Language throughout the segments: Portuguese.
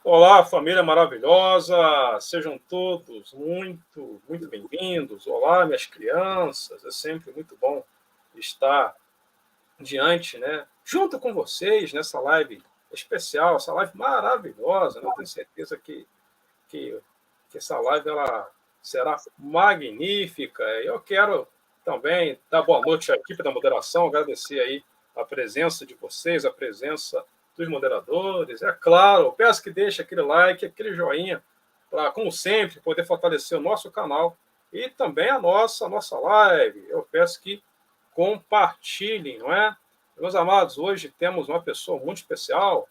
Olá, família maravilhosa, sejam todos muito bem-vindos. Olá, minhas crianças, é sempre muito bom estar diante, né, junto com vocês nessa live especial, essa live maravilhosa, né? Eu tenho certeza que, que essa live ela será magnífica. Eu quero também dar boa noite à equipe da moderação, agradecer aí a presença de vocês, a presença dos moderadores. É claro, eu peço que deixe aquele like, aquele joinha, para, como sempre, poder fortalecer o nosso canal e também a nossa live. Eu peço que compartilhem, não é? Meus amados, hoje temos uma pessoa muito especial.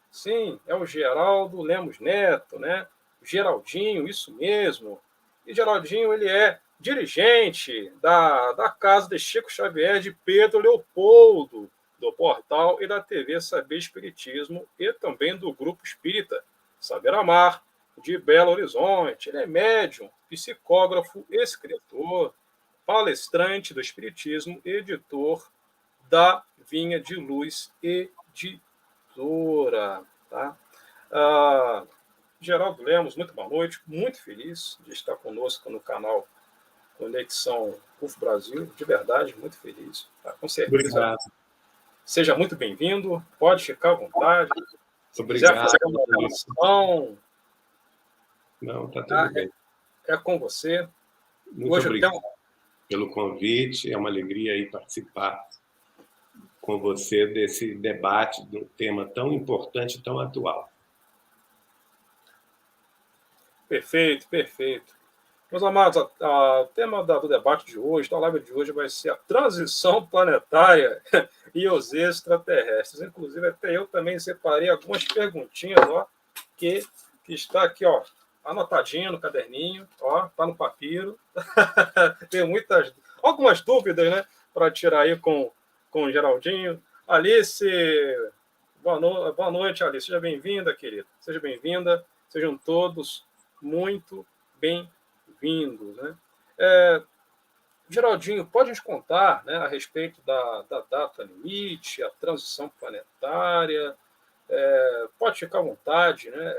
Sim, é o Geraldo Lemos Neto, né? Geraldinho, isso mesmo. E Geraldinho, ele é dirigente da Casa de Chico Xavier de Pedro Leopoldo, do portal e da TV Saber Espiritismo e também do Grupo Espírita Saber Amar, de Belo Horizonte. Ele é médium, psicógrafo, escritor, palestrante do Espiritismo, editor da Vinha de Luz Editora. Tá? Ah, Geraldo Lemos, muito boa noite, muito feliz de estar conosco no canal Conexão UF Brasil, de verdade, muito feliz. Tá? Com certeza, Obrigado. seja muito bem-vindo, pode ficar à vontade. Se quiser Obrigado. fazer uma relação, Não, está tudo tá? bem. É com você. Muito Hoje eu obrigado tenho... pelo convite. É uma alegria aí participar com você desse debate de um tema tão importante e tão atual. Perfeito, perfeito. Meus amados, o tema do debate de hoje, da live de hoje, vai ser a transição planetária e os extraterrestres. Inclusive, até eu também separei algumas perguntinhas, ó, que está aqui, ó, anotadinho no caderninho, ó, tá no papiro. Tem algumas dúvidas, né, para tirar aí com o Geraldinho. Alice, boa noite, Alice. Seja bem-vinda, querida. Seja bem-vinda. Sejam todos muito bem-vindos, né? Geraldinho, pode nos contar, né, a respeito da data limite, a transição planetária? Pode ficar à vontade, né?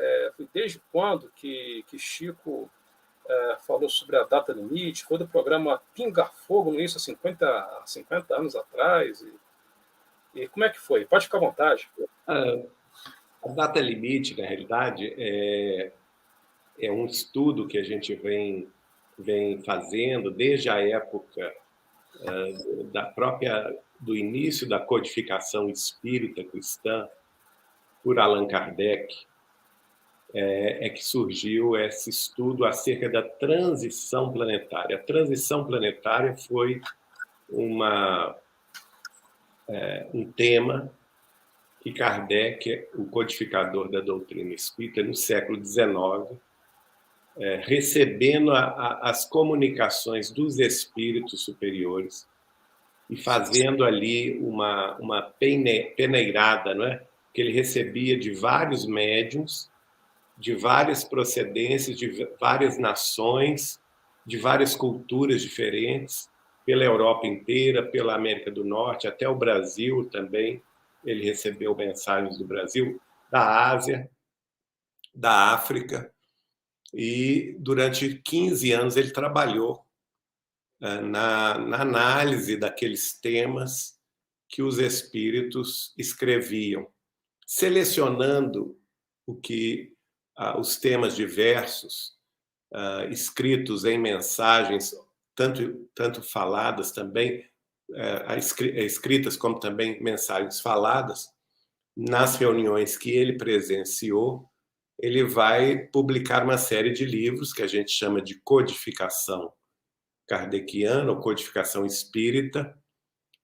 Desde quando que Chico falou sobre a data limite? Foi do programa Pinga Fogo, no início, há 50 anos atrás? E como é que foi? Pode ficar à vontade. A data limite, na realidade, é um estudo que a gente vem fazendo desde a época do início da codificação espírita cristã por Allan Kardec, que surgiu esse estudo acerca da transição planetária. A transição planetária foi um tema que Kardec, o codificador da doutrina espírita, no século XIX, recebendo as comunicações dos espíritos superiores e fazendo ali uma peneirada, não é? Que ele recebia de vários médiuns, de várias procedências, de várias nações, de várias culturas diferentes, pela Europa inteira, pela América do Norte, até o Brasil também. Ele recebeu mensagens do Brasil, da Ásia, da África, e durante 15 anos ele trabalhou na análise daqueles temas que os espíritos escreviam, selecionando os temas diversos escritos em mensagens, tanto faladas também, escritas como também mensagens faladas, nas reuniões que ele presenciou. Ele vai publicar uma série de livros que a gente chama de codificação kardeciana ou codificação espírita,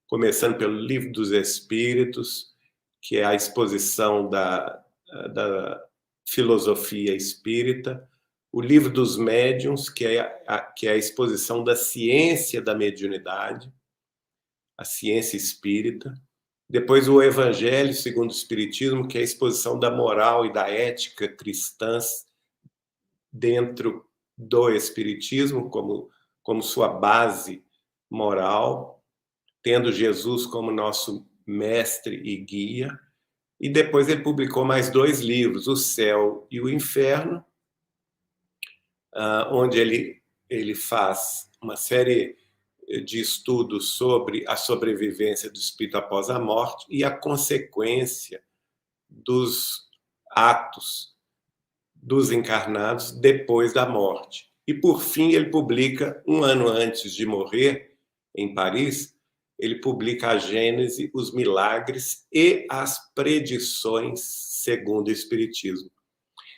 começando pelo Livro dos Espíritos, que é a exposição da filosofia espírita, o Livro dos Médiuns, que é a exposição da ciência da mediunidade, a ciência espírita. Depois o Evangelho segundo o Espiritismo, que é a exposição da moral e da ética cristãs dentro do Espiritismo, como sua base moral, tendo Jesus como nosso mestre e guia. E depois ele publicou mais 2 livros, O Céu e o Inferno, onde ele faz uma série de estudos sobre a sobrevivência do espírito após a morte e a consequência dos atos dos encarnados depois da morte. E, por fim, ele publica, 1 ano antes de morrer, em Paris, ele publica a Gênese, os milagres e as predições segundo o Espiritismo.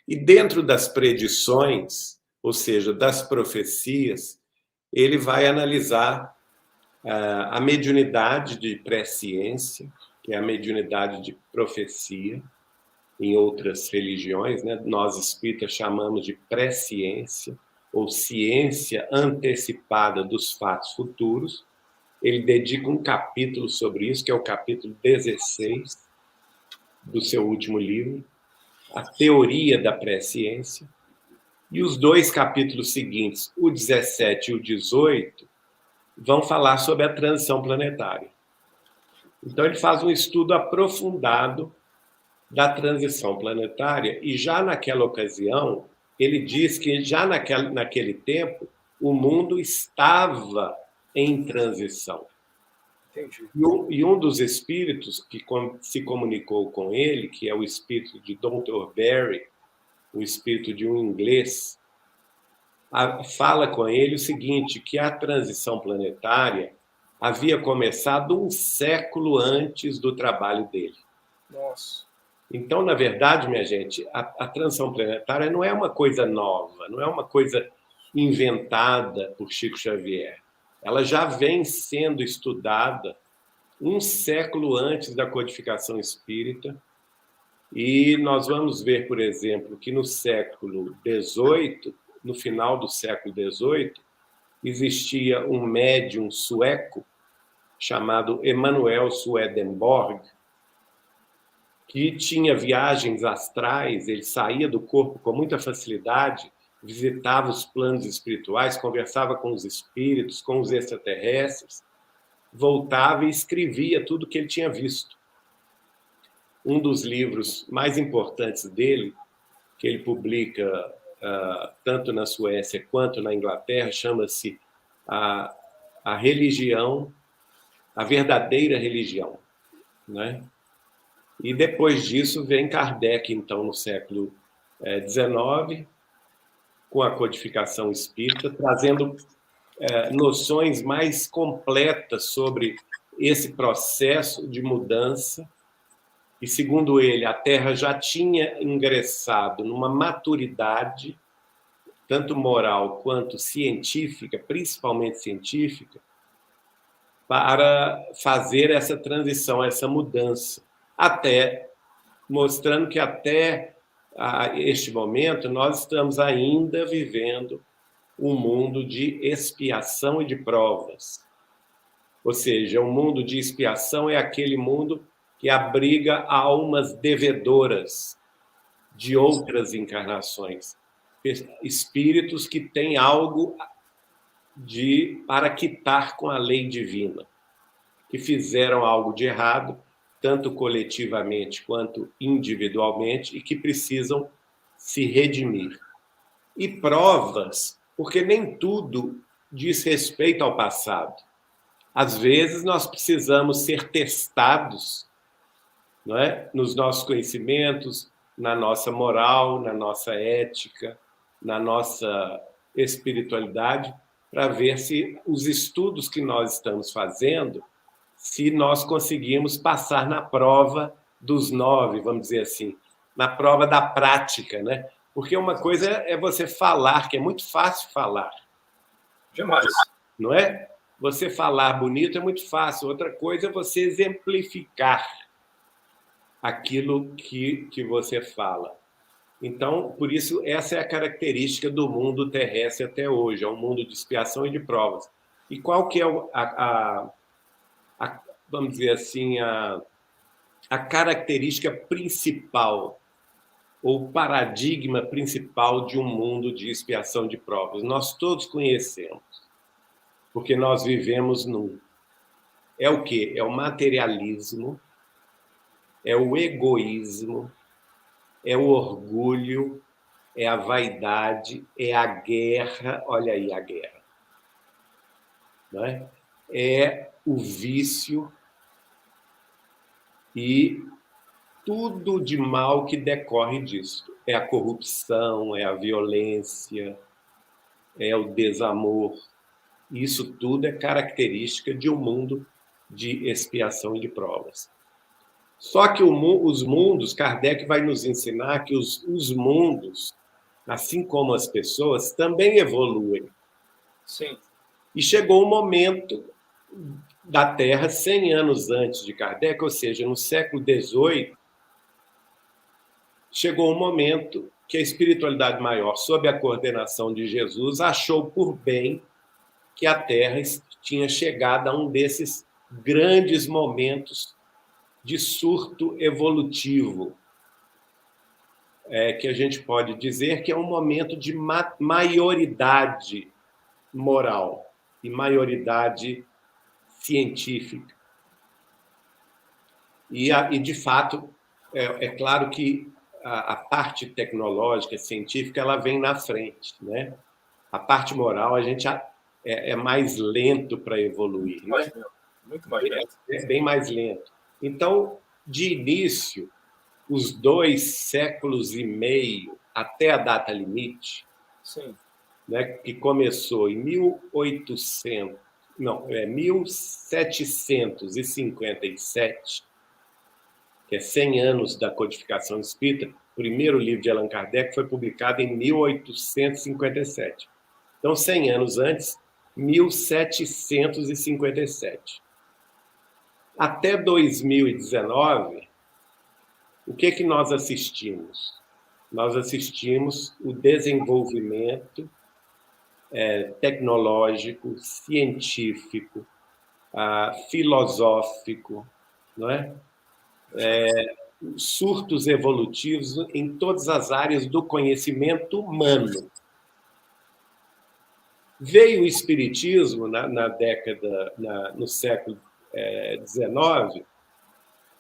E dentro das predições, ou seja, das profecias, ele vai analisar a mediunidade de presciência, que é a mediunidade de profecia, em outras religiões, né? Nós espíritas chamamos de presciência, ou ciência antecipada dos fatos futuros. Ele dedica um capítulo sobre isso, que é o capítulo 16 do seu último livro, A Teoria da Presciência. E os 2 capítulos seguintes, o 17 e o 18, vão falar sobre a transição planetária. Então, ele faz um estudo aprofundado da transição planetária e já naquela ocasião, ele diz que já naquele tempo o mundo estava em transição. Entendi. E um dos espíritos que se comunicou com ele, que é o espírito de Dr. Barry, o espírito de um inglês, fala com ele o seguinte, que a transição planetária havia começado 1 século antes do trabalho dele. Nossa. Então, na verdade, minha gente, a transição planetária não é uma coisa nova, não é uma coisa inventada por Chico Xavier. Ela já vem sendo estudada 1 século antes da codificação espírita, e nós vamos ver, por exemplo, que no século XVIII, no final do século XVIII, existia um médium sueco chamado Emanuel Swedenborg, que tinha viagens astrais, ele saía do corpo com muita facilidade, visitava os planos espirituais, conversava com os espíritos, com os extraterrestres, voltava e escrevia tudo o que ele tinha visto. Um dos livros mais importantes dele, que ele publica tanto na Suécia quanto na Inglaterra, chama-se a Religião, a Verdadeira Religião, né? E depois disso vem Kardec, então, no século XIX, com a codificação espírita, trazendo noções mais completas sobre esse processo de mudança. E, segundo ele, a Terra já tinha ingressado numa maturidade, tanto moral quanto científica, principalmente científica, para fazer essa transição, essa mudança. Mostrando que até este momento nós estamos ainda vivendo um mundo de expiação e de provas. Ou seja, um mundo de expiação é aquele mundo que abriga almas devedoras de outras encarnações, espíritos que têm algo para quitar com a lei divina, que fizeram algo de errado, tanto coletivamente quanto individualmente, e que precisam se redimir. E provas, porque nem tudo diz respeito ao passado. Às vezes nós precisamos ser testados, não é? Nos nossos conhecimentos, na nossa moral, na nossa ética, na nossa espiritualidade, para ver se os estudos que nós estamos fazendo, se nós conseguimos passar na prova dos 9, vamos dizer assim, na prova da prática, né? Porque uma coisa é você falar, que é muito fácil falar. Demais. Não é? Você falar bonito é muito fácil. Outra coisa é você exemplificar aquilo que você fala. Então, por isso, essa é a característica do mundo terrestre até hoje, é um mundo de expiação e de provas. E qual que é vamos dizer assim, a característica principal, ou paradigma principal de um mundo de expiação de provas? Nós todos conhecemos, porque nós vivemos num. É o quê? É o materialismo, é o egoísmo, é o orgulho, é a vaidade, é a guerra, olha aí a guerra, não é? É o vício e tudo de mal que decorre disso. É a corrupção, é a violência, é o desamor. Isso tudo é característica de um mundo de expiação e de provas. Só que os mundos, Kardec vai nos ensinar que os mundos, assim como as pessoas, também evoluem. Sim. E chegou um momento da Terra, 100 anos antes de Kardec, ou seja, no século XVIII, chegou um momento que a espiritualidade maior, sob a coordenação de Jesus, achou por bem que a Terra tinha chegado a um desses grandes momentos de surto evolutivo, que a gente pode dizer que é um momento de maioridade moral e maioridade científica. E de fato, é claro que a parte tecnológica, científica, ela vem na frente, né? A parte moral, a gente é mais lento para evoluir, né? Muito mais lento. É bem mais lento. Então, de início, os 2 séculos e meio até a data limite, Sim. né, que começou em 1757, que é 100 anos da codificação espírita. O primeiro livro de Allan Kardec foi publicado em 1857. Então, 100 anos antes, 1757. Até 2019, o que nós assistimos? Nós assistimos o desenvolvimento tecnológico, científico, filosófico, não é? Surtos evolutivos em todas as áreas do conhecimento humano. Veio o Espiritismo no século XIX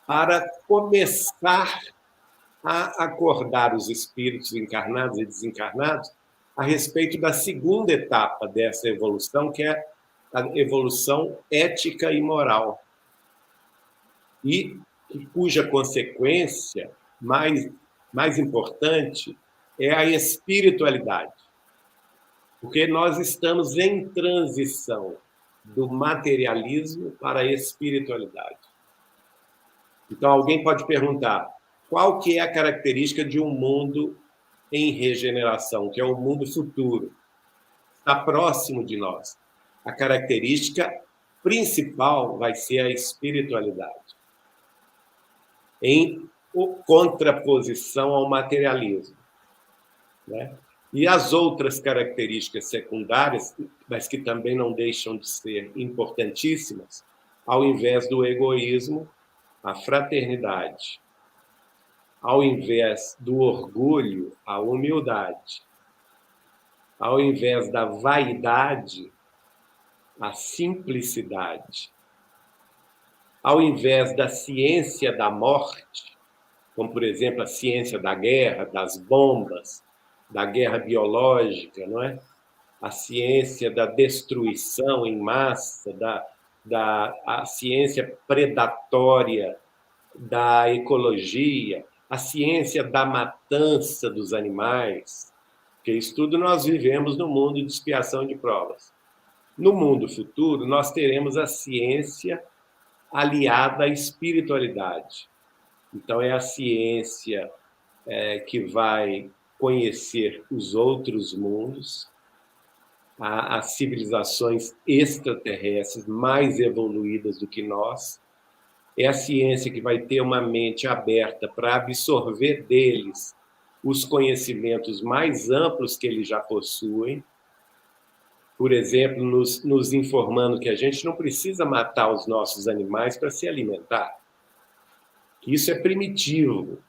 para começar a acordar os espíritos encarnados e desencarnados a respeito da segunda etapa dessa evolução, que é a evolução ética e moral, e cuja consequência mais importante é a espiritualidade, porque nós estamos em transição do materialismo para a espiritualidade. Então, alguém pode perguntar, qual que é a característica de um mundo em regeneração, que é um mundo futuro? Está próximo de nós. A característica principal vai ser a espiritualidade, em contraposição ao materialismo, né? E as outras características secundárias, mas que também não deixam de ser importantíssimas, ao invés do egoísmo, a fraternidade. Ao invés do orgulho, a humildade. Ao invés da vaidade, a simplicidade. Ao invés da ciência da morte, como, por exemplo, a ciência da guerra, das bombas, da guerra biológica, não é? A ciência da destruição em massa, a ciência predatória da ecologia, a ciência da matança dos animais, porque isso tudo nós vivemos no mundo de expiação de provas. No mundo futuro, nós teremos a ciência aliada à espiritualidade. Então, é a ciência que vai conhecer os outros mundos, as civilizações extraterrestres mais evoluídas do que nós. É a ciência que vai ter uma mente aberta para absorver deles os conhecimentos mais amplos que eles já possuem. Por exemplo, nos informando que a gente não precisa matar os nossos animais para se alimentar. Que isso é primitivo,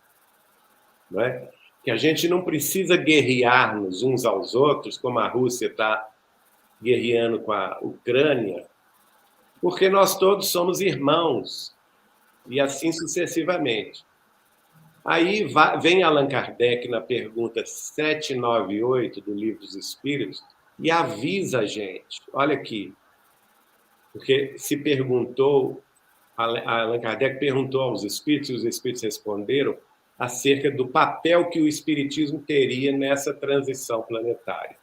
não é? Que a gente não precisa guerrear-nos uns aos outros, como a Rússia está guerreando com a Ucrânia, porque nós todos somos irmãos. e assim sucessivamente. Aí vem Allan Kardec na pergunta 798 do Livro dos Espíritos e avisa a gente, olha aqui, porque se perguntou, Allan Kardec perguntou aos espíritos, e os espíritos responderam acerca do papel que o espiritismo teria nessa transição planetária.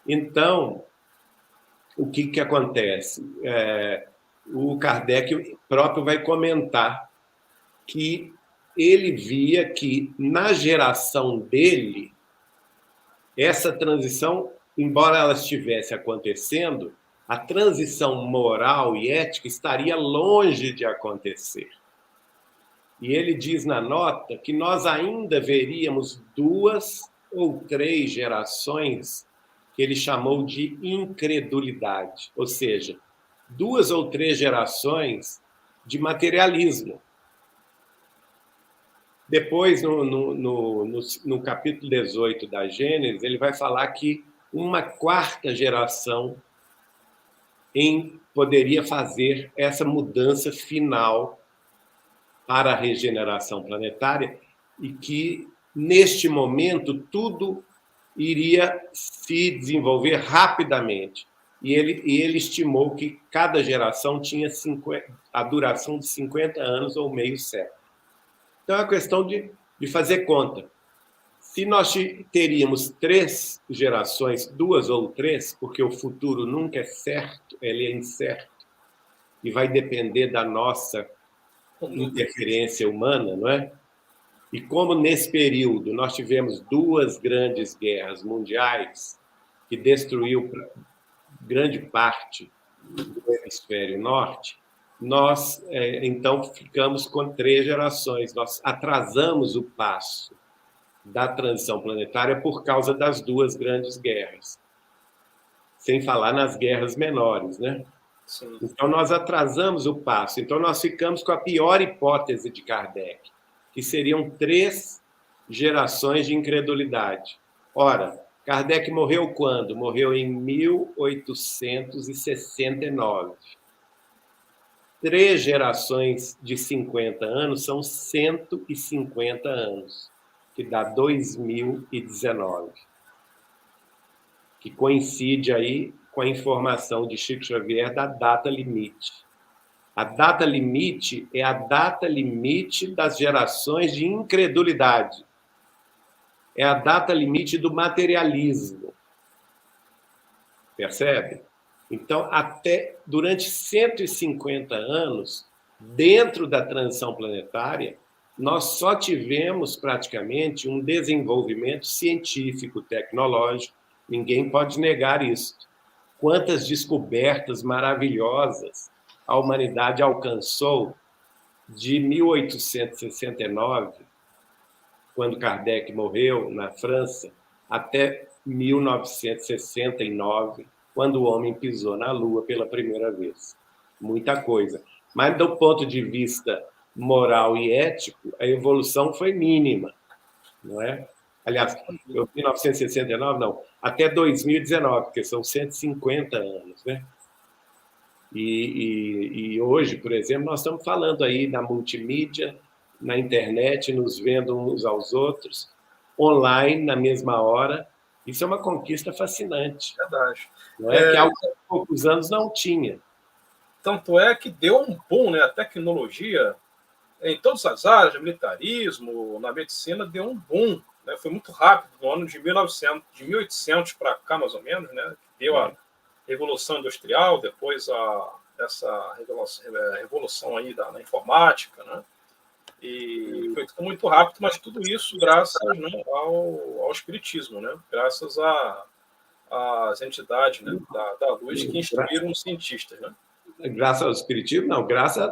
Então, o que acontece? O Kardec próprio vai comentar que ele via que, na geração dele, essa transição, embora ela estivesse acontecendo, a transição moral e ética estaria longe de acontecer. E ele diz na nota que nós ainda veríamos 2 ou 3 gerações que ele chamou de incredulidade, ou seja, 2 ou 3 gerações de materialismo. Depois, no capítulo 18 da Gênesis, ele vai falar que uma 4ª geração poderia fazer essa mudança final para a regeneração planetária e que, neste momento, tudo iria se desenvolver rapidamente. E ele estimou que cada geração tinha a duração de 50 anos ou meio século. Então, é uma questão de fazer conta. Se nós teríamos 3 gerações, 2 ou 3, porque o futuro nunca é certo, ele é incerto, e vai depender da nossa interferência humana, não é? E como nesse período nós tivemos 2 grandes guerras mundiais que destruiu grande parte do hemisfério norte, nós então ficamos com 3 gerações. Nós atrasamos o passo da transição planetária por causa das 2 grandes guerras, sem falar nas guerras menores, né? Sim. Então, nós atrasamos o passo. Então, nós ficamos com a pior hipótese de Kardec, que seriam 3 gerações de incredulidade. Ora, Kardec morreu quando? Morreu em 1869. 3 gerações de 50 anos são 150 anos, que dá 2019, que coincide aí com a informação de Chico Xavier da data limite. A data limite é a data limite das gerações de incredulidade. É a data limite do materialismo. Percebe? Então, até durante 150 anos, dentro da transição planetária, nós só tivemos praticamente um desenvolvimento científico, tecnológico. Ninguém pode negar isso. Quantas descobertas maravilhosas a humanidade alcançou de 1869, quando Kardec morreu na França, até 1969, quando o homem pisou na Lua pela primeira vez. Muita coisa. Mas, do ponto de vista moral e ético, a evolução foi mínima, não é? Aliás, 1969, não, até 2019, porque são 150 anos, né? E hoje, por exemplo, nós estamos falando aí na multimídia, na internet, nos vendo uns aos outros, online, na mesma hora. Isso é uma conquista fascinante. Verdade. Não é? Que há poucos anos não tinha. Tanto é que deu um boom, né? A tecnologia, em todas as áreas, militarismo, na medicina, deu um boom. Né? Foi muito rápido, no ano de 1800 para cá, mais ou menos, né? Deu a Revolução Industrial, depois essa revolução aí na informática, né? E foi tudo muito rápido, mas tudo isso graças, né, ao espiritismo, né? Graças às entidades, né, da luz que instruíram os cientistas, né? Graças ao espiritismo, não, graças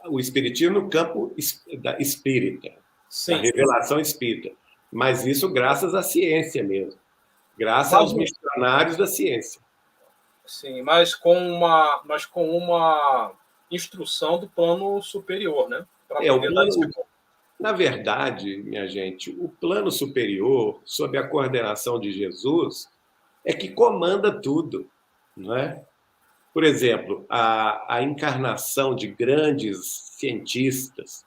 ao espiritismo no campo da espírita, Sim. da revelação espírita. Mas isso graças à ciência mesmo, graças aos missionários da ciência. Sim, mas com uma instrução do plano superior, né? Na verdade, minha gente, o plano superior, sob a coordenação de Jesus, é que comanda tudo, não é? por exemplo, a encarnação de grandes cientistas.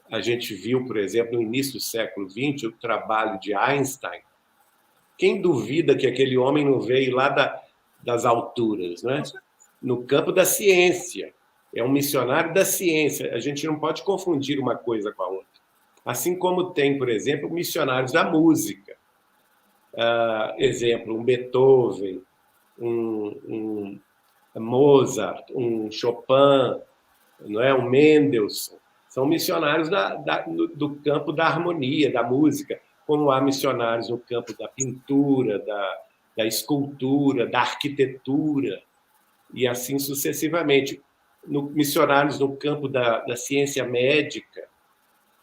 A gente viu, por exemplo, no início do século XX, o trabalho de Einstein. Quem duvida que aquele homem não veio lá das alturas, né? No campo da ciência. É um missionário da ciência. A gente não pode confundir uma coisa com a outra. Assim como tem, por exemplo, missionários da música. Exemplo, um Beethoven, um Mozart, um Chopin, não é? Um Mendelssohn. São missionários do campo da harmonia, da música, como há missionários no campo da pintura, da escultura, da arquitetura, e assim sucessivamente. Missionários no campo da ciência médica.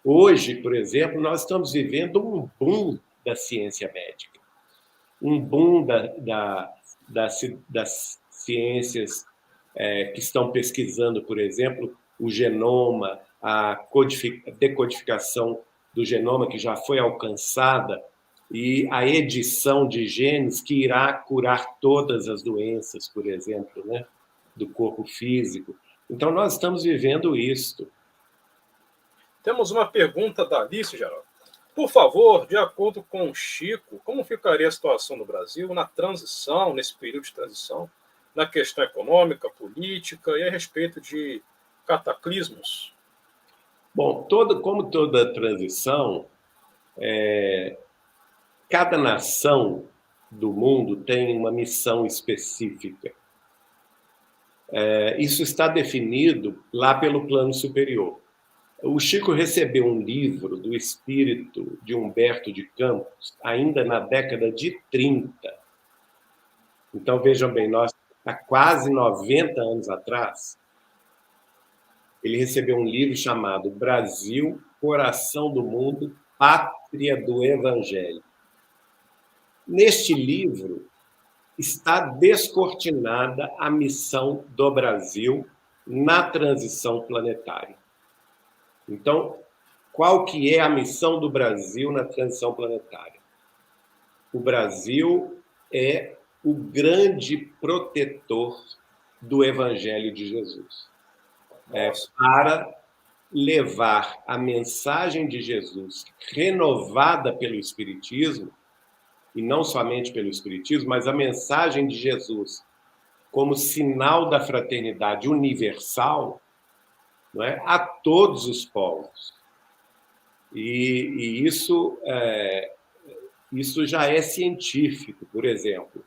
Hoje, por exemplo, nós estamos vivendo um boom da ciência médica, um boom das ciências que estão pesquisando, por exemplo, o genoma, a decodificação do genoma que já foi alcançada e a edição de genes que irá curar todas as doenças, por exemplo, né, do corpo físico. Então, nós estamos vivendo isto. Temos uma pergunta da Alice, Geraldo. Por favor, de acordo com o Chico, como ficaria a situação do Brasil na transição, nesse período de transição, na questão econômica, política e a respeito de cataclismos? Bom, como toda transição, cada nação do mundo tem uma missão específica. Isso está definido lá pelo plano superior. O Chico recebeu um livro do espírito de Humberto de Campos, ainda na década de 30. Então, vejam bem, nós, há quase 90 anos atrás, ele recebeu um livro chamado Brasil, Coração do Mundo, Pátria do Evangelho. Neste livro está descortinada a missão do Brasil na transição planetária. Então, qual que é a missão do Brasil na transição planetária? O Brasil é o grande protetor do Evangelho de Jesus. Para levar a mensagem de Jesus renovada pelo Espiritismo, e não somente pelo Espiritismo, mas a mensagem de Jesus como sinal da fraternidade universal, não é? A todos os povos. E isso já é científico. Por exemplo,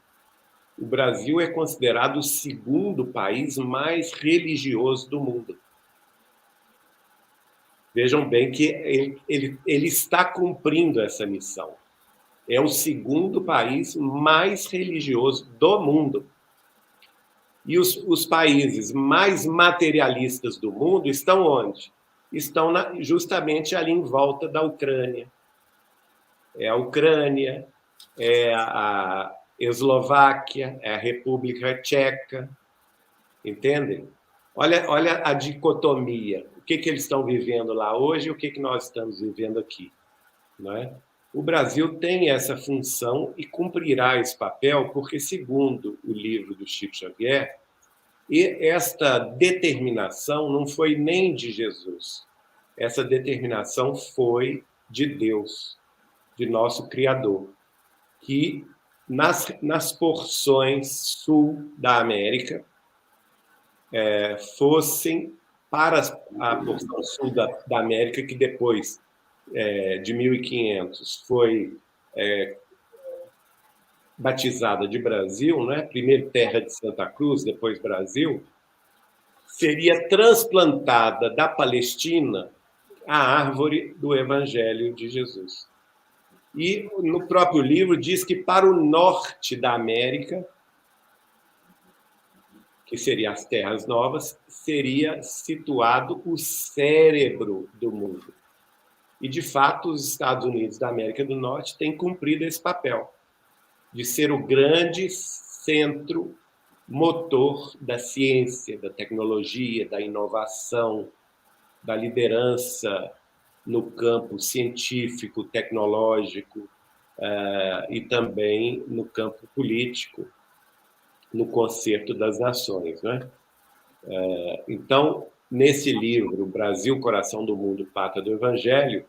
o Brasil é considerado o segundo país mais religioso do mundo. Vejam bem que ele está cumprindo essa missão. É o segundo país mais religioso do mundo. E os países mais materialistas do mundo estão onde? Estão justamente ali em volta da Ucrânia. É a Ucrânia, é a Eslováquia, é a República Tcheca. Entendem? Olha a dicotomia. O que eles estão vivendo lá hoje e o que nós estamos vivendo aqui. Não é? O Brasil tem essa função e cumprirá esse papel, porque, segundo o livro do Chico Xavier, esta determinação não foi nem de Jesus. Essa determinação foi de Deus, de nosso Criador, que nas porções sul da América fossem para a porção sul da América, que depois de 1500 foi batizada de Brasil, né? Primeiro terra de Santa Cruz, depois Brasil, seria transplantada da Palestina a árvore do Evangelho de Jesus. E no próprio livro diz que para o norte da América, que seria as Terras Novas, seria situado o cérebro do mundo. E, de fato, os Estados Unidos da América do Norte têm cumprido esse papel de ser o grande centro motor da ciência, da tecnologia, da inovação, da liderança no campo científico, tecnológico e também no campo político. no Concerto das Nações, né? Então, nesse livro, Brasil, Coração do Mundo, Pátria do Evangelho,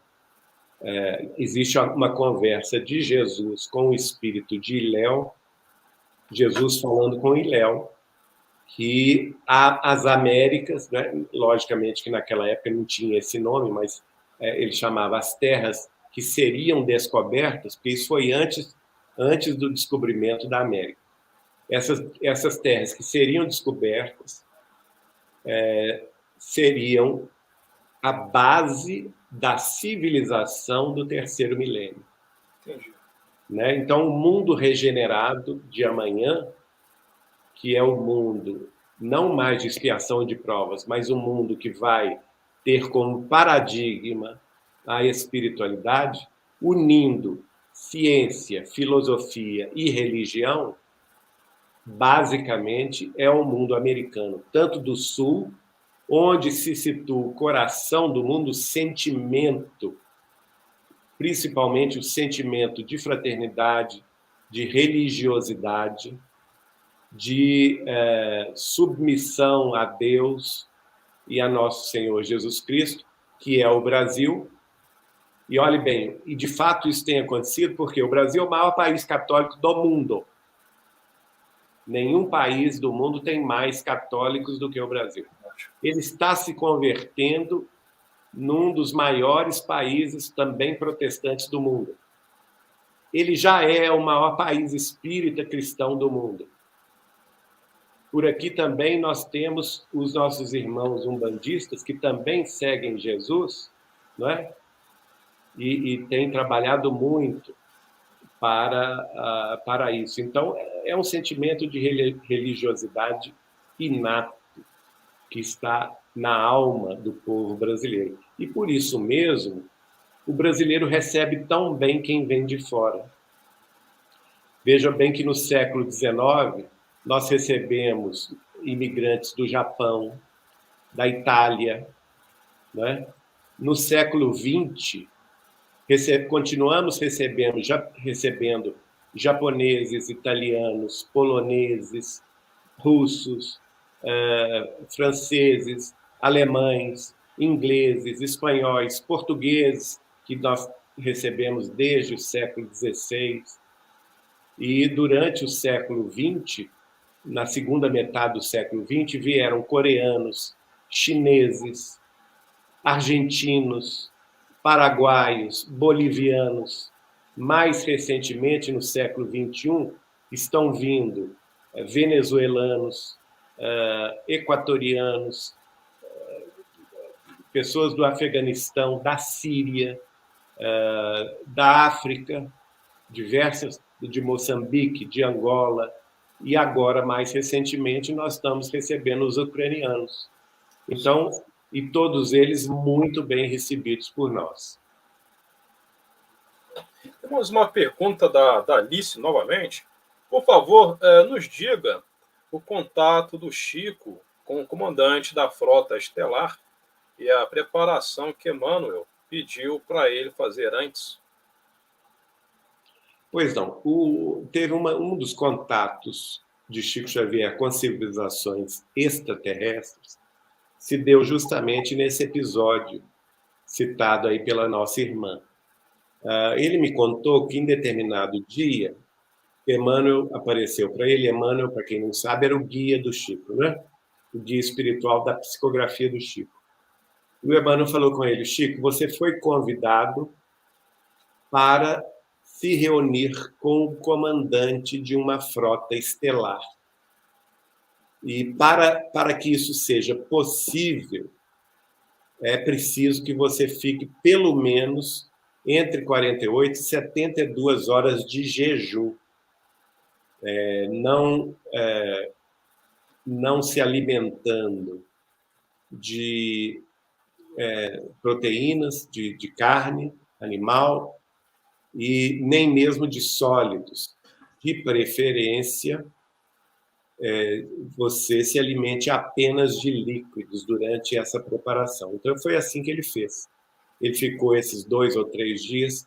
existe uma conversa de Jesus com o espírito de Iléu, Jesus falando com Iléu, que as Américas, né, logicamente que naquela época não tinha esse nome, mas ele chamava as terras que seriam descobertas, porque isso foi antes do descobrimento da América. Essas terras que seriam descobertas seriam a base da civilização do terceiro milênio. Entendi. Né? Então, o mundo regenerado de amanhã, que é o mundo não mais de expiação de provas, mas um mundo que vai ter como paradigma a espiritualidade, unindo ciência, filosofia e religião, basicamente é o mundo americano, tanto do Sul, onde se situa o coração do mundo, o sentimento, principalmente o sentimento de fraternidade, de religiosidade, de submissão a Deus e a nosso Senhor Jesus Cristo, que é o Brasil. E olhe bem, e de fato isso tem acontecido porque o Brasil é o maior país católico do mundo. Nenhum país do mundo tem mais católicos do que o Brasil. Ele está se convertendo num dos maiores países também protestantes do mundo. Ele já é o maior país espírita cristão do mundo. Por aqui também nós temos os nossos irmãos umbandistas que também seguem Jesus, não é? E têm trabalhado muito para isso. Então, é um sentimento de religiosidade inato que está na alma do povo brasileiro. E por isso mesmo, o brasileiro recebe tão bem quem vem de fora. Veja bem que no século XIX, nós recebemos imigrantes do Japão, da Itália, né? No século XX, continuamos recebendo japoneses, italianos, poloneses, russos, franceses, alemães, ingleses, espanhóis, portugueses, que nós recebemos desde o século XVI. E durante o século XX, na segunda metade do século XX, vieram coreanos, chineses, argentinos, paraguaios, bolivianos. Mais recentemente, no século XXI, estão vindo venezuelanos, equatorianos, pessoas do Afeganistão, da Síria, da África, diversas, de Moçambique, de Angola, e agora, mais recentemente, nós estamos recebendo os ucranianos. Então, e todos eles muito bem recebidos por nós. Temos uma pergunta da Alice novamente. Por favor, nos diga o contato do Chico com o comandante da frota estelar e a preparação que Emmanuel pediu para ele fazer antes. Pois não, teve um dos contatos de Chico Xavier com civilizações extraterrestres se deu justamente nesse episódio citado aí pela nossa irmã. Ele me contou que em determinado dia, Emmanuel apareceu para ele. Emmanuel, para quem não sabe, era o guia do Chico, né? O guia espiritual da psicografia do Chico. E o Emmanuel falou com ele: Chico, você foi convidado para se reunir com o comandante de uma frota estelar. E para que isso seja possível, é preciso que você fique pelo menos entre 48 e 72 horas de jejum. Não se alimentando de proteínas, de carne animal, e nem mesmo de sólidos. De preferência, você se alimente apenas de líquidos durante essa preparação. Então, foi assim que ele fez. Ele ficou esses 2 ou 3 dias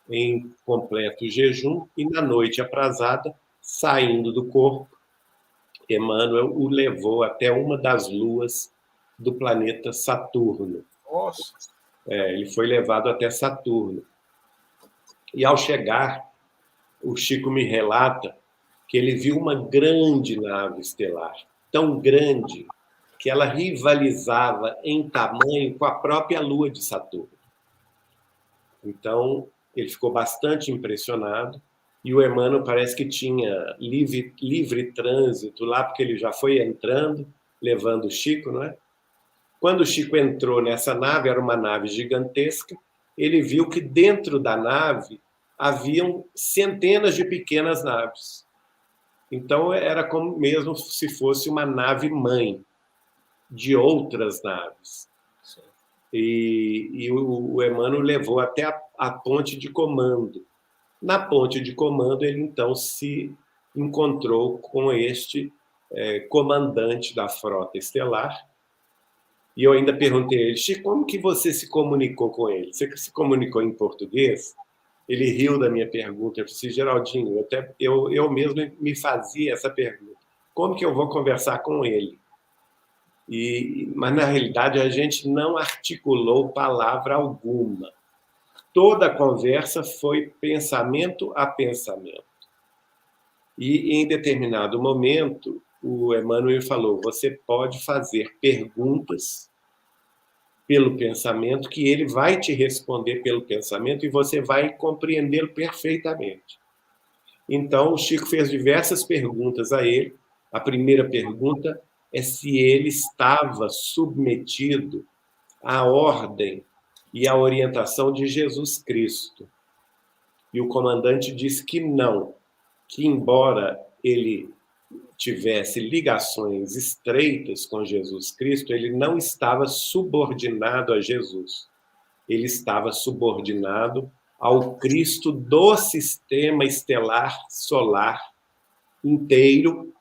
em completo jejum e, na noite aprazada, saindo do corpo, Emmanuel o levou até uma das luas do planeta Saturno. Nossa. Ele foi levado até Saturno. E ao chegar, o Chico me relata que ele viu uma grande nave estelar, tão grande que ela rivalizava em tamanho com a própria lua de Saturno. Então, ele ficou bastante impressionado, e o Emmanuel parece que tinha livre trânsito lá, porque ele já foi entrando, levando o Chico, não é? Quando o Chico entrou nessa nave, era uma nave gigantesca, ele viu que dentro da nave haviam centenas de pequenas naves. Então, era como mesmo se fosse uma nave-mãe de outras naves. Sim. E o Emmanuel levou até a ponte de comando. Na ponte de comando, ele então se encontrou com este comandante da frota estelar. E eu ainda perguntei a ele: Chico, como que você se comunicou com ele? Você se comunicou em português? Ele riu da minha pergunta. Eu disse: Geraldinho, eu mesmo me fazia essa pergunta. Como que eu vou conversar com ele? Mas, na realidade, a gente não articulou palavra alguma. Toda a conversa foi pensamento a pensamento. E, em determinado momento, o Emmanuel falou: você pode fazer perguntas pelo pensamento, que ele vai te responder pelo pensamento e você vai compreendê-lo perfeitamente. Então, o Chico fez diversas perguntas a ele. A primeira pergunta é se ele estava submetido à ordem e à orientação de Jesus Cristo. E o comandante disse que não, que embora ele tivesse ligações estreitas com Jesus Cristo, ele não estava subordinado a Jesus. Ele estava subordinado ao Cristo do sistema estelar solar inteiro,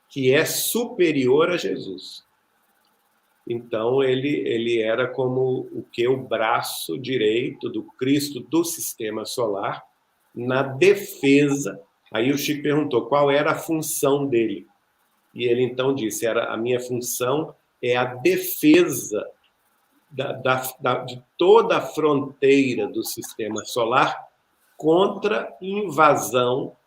que é superior a Jesus. Então, ele era como o braço direito do Cristo do sistema solar na defesa. Aí o Chico perguntou qual era a função dele. E ele então disse: a minha função é a defesa de toda a fronteira do sistema solar contra invasão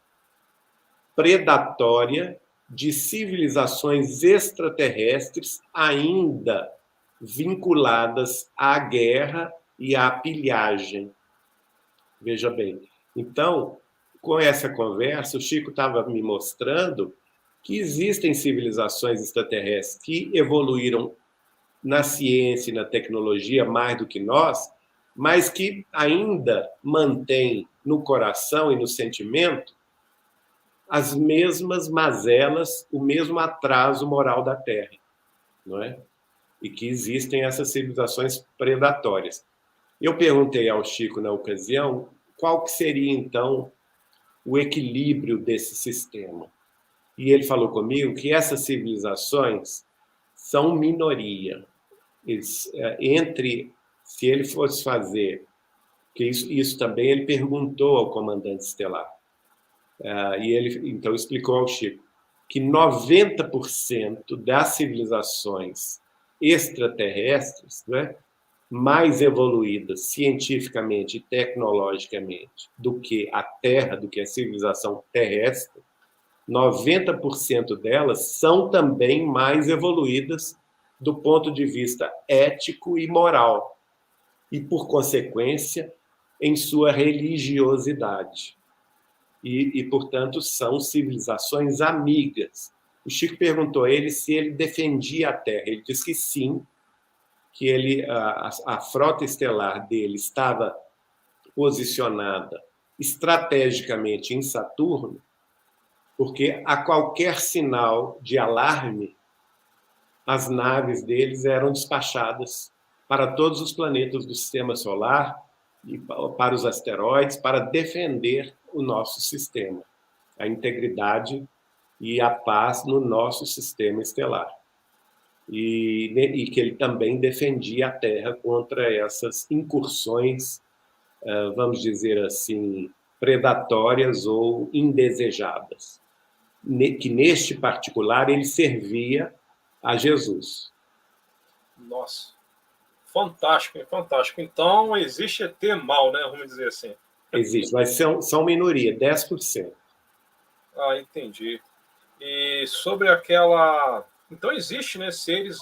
predatória de civilizações extraterrestres ainda vinculadas à guerra e à pilhagem. Veja bem. Então, com essa conversa, o Chico estava me mostrando que existem civilizações extraterrestres que evoluíram na ciência e na tecnologia mais do que nós, mas que ainda mantêm no coração e no sentimento as mesmas mazelas, o mesmo atraso moral da Terra, não é? E que existem essas civilizações predatórias. Eu perguntei ao Chico na ocasião qual que seria então o equilíbrio desse sistema. E ele falou comigo que essas civilizações são minoria. Se ele fosse fazer, que isso também ele perguntou ao comandante estelar, e ele então explicou ao Chico que 90% das civilizações extraterrestres, né, mais evoluídas cientificamente e tecnologicamente do que a Terra, do que a civilização terrestre, 90% delas são também mais evoluídas do ponto de vista ético e moral, e, por consequência, em sua religiosidade. Portanto, são civilizações amigas. O Chico perguntou a ele se ele defendia a Terra. Ele disse que sim, que a frota estelar dele estava posicionada estrategicamente em Saturno, porque a qualquer sinal de alarme, as naves deles eram despachadas para todos os planetas do sistema solar e para os asteroides, para defender o nosso sistema, a integridade e a paz no nosso sistema estelar. E que ele também defendia a Terra contra essas incursões, vamos dizer assim, predatórias ou indesejadas. que neste particular ele servia a Jesus. Nossa, fantástico, hein? Fantástico. Então, existe ET mal, né? Vamos dizer assim. Existe, mas são minoria, 10%. Ah, entendi. E sobre aquela... Então, existe, né, seres,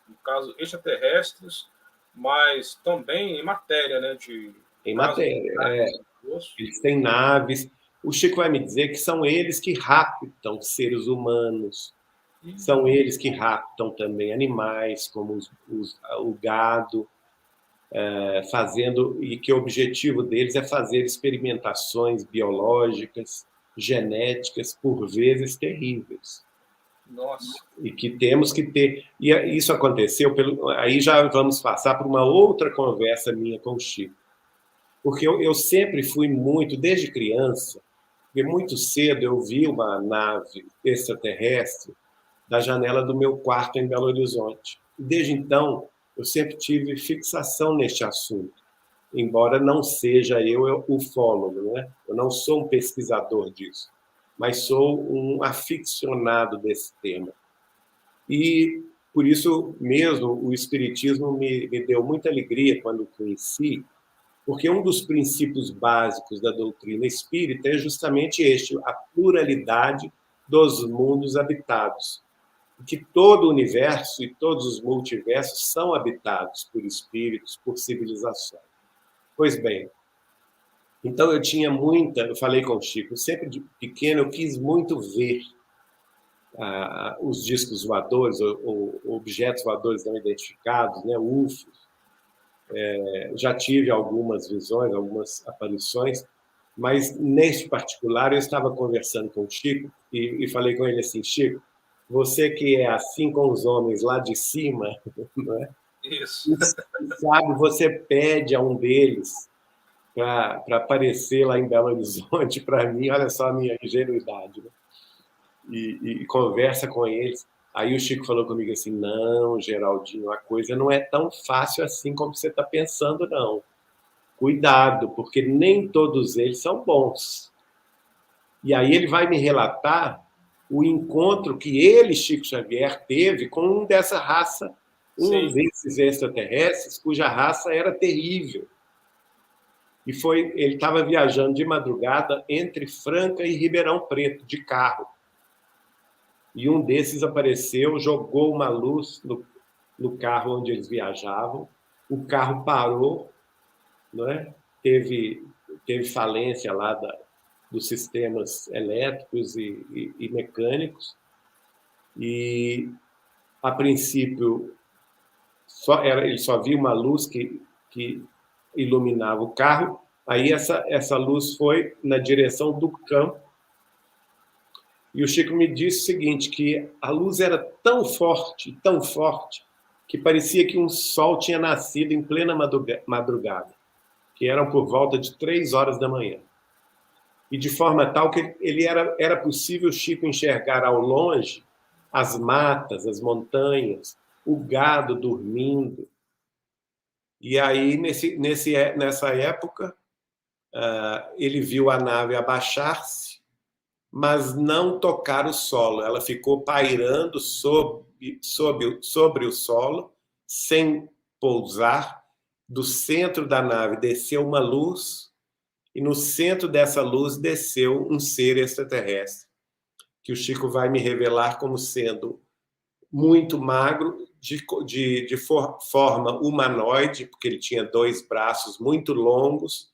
no caso, extraterrestres, mas também em matéria, né? Em Caso de matéria. carne, osso. Eles têm naves. O Chico vai me dizer que são eles que raptam seres humanos, são eles que raptam também animais, como o gado, fazendo, e que o objetivo deles é fazer experimentações biológicas, genéticas, por vezes terríveis. Nossa. E que temos que ter. E isso aconteceu, aí já vamos passar por uma outra conversa minha com o Chico. Porque eu sempre fui muito, desde criança, porque muito cedo eu vi uma nave extraterrestre da janela do meu quarto em Belo Horizonte. E desde então, eu sempre tive fixação neste assunto, embora não seja eu ufólogo, né? Eu não sou um pesquisador disso, mas sou um aficionado desse tema. E, por isso mesmo, o Espiritismo me deu muita alegria quando o conheci, porque um dos princípios básicos da doutrina espírita é justamente este, a pluralidade dos mundos habitados. Que todo o universo e todos os multiversos são habitados por espíritos, por civilizações. Pois bem, então eu falei com o Chico, sempre de pequeno eu quis muito ver os discos voadores, ou objetos voadores não identificados, né, UFOs. Já tive algumas visões, algumas aparições, mas neste particular eu estava conversando com o Chico e falei com ele assim: Chico, você que é assim com os homens lá de cima, não é? Isso. Sabe, você pede a um deles para aparecer lá em Belo Horizonte para mim, olha só a minha ingenuidade, né? E conversa com eles. Aí o Chico falou comigo assim: não, Geraldinho, a coisa não é tão fácil assim como você está pensando, não. Cuidado, porque nem todos eles são bons. E aí ele vai me relatar o encontro que ele, Chico Xavier, teve com um dessa raça, um desses extraterrestres, cuja raça era terrível. E ele estava viajando de madrugada entre Franca e Ribeirão Preto, de carro. E um desses apareceu, jogou uma luz no carro onde eles viajavam, o carro parou, não é? Teve falência lá dos sistemas elétricos e mecânicos, e, a princípio, ele só via uma luz que iluminava o carro, aí essa luz foi na direção do campo, e o Chico me disse o seguinte, que a luz era tão forte, que parecia que um sol tinha nascido em plena madrugada, que eram por volta de 3 horas da manhã. E de forma tal que era possível, Chico, enxergar ao longe as matas, as montanhas, o gado dormindo. E aí, nessa época, ele viu a nave abaixar-se, mas não tocar o solo. Ela ficou pairando sobre o solo, sem pousar. Do centro da nave desceu uma luz, e no centro dessa luz desceu um ser extraterrestre, que o Chico vai me revelar como sendo muito magro, de forma humanoide, porque ele tinha 2 braços muito longos,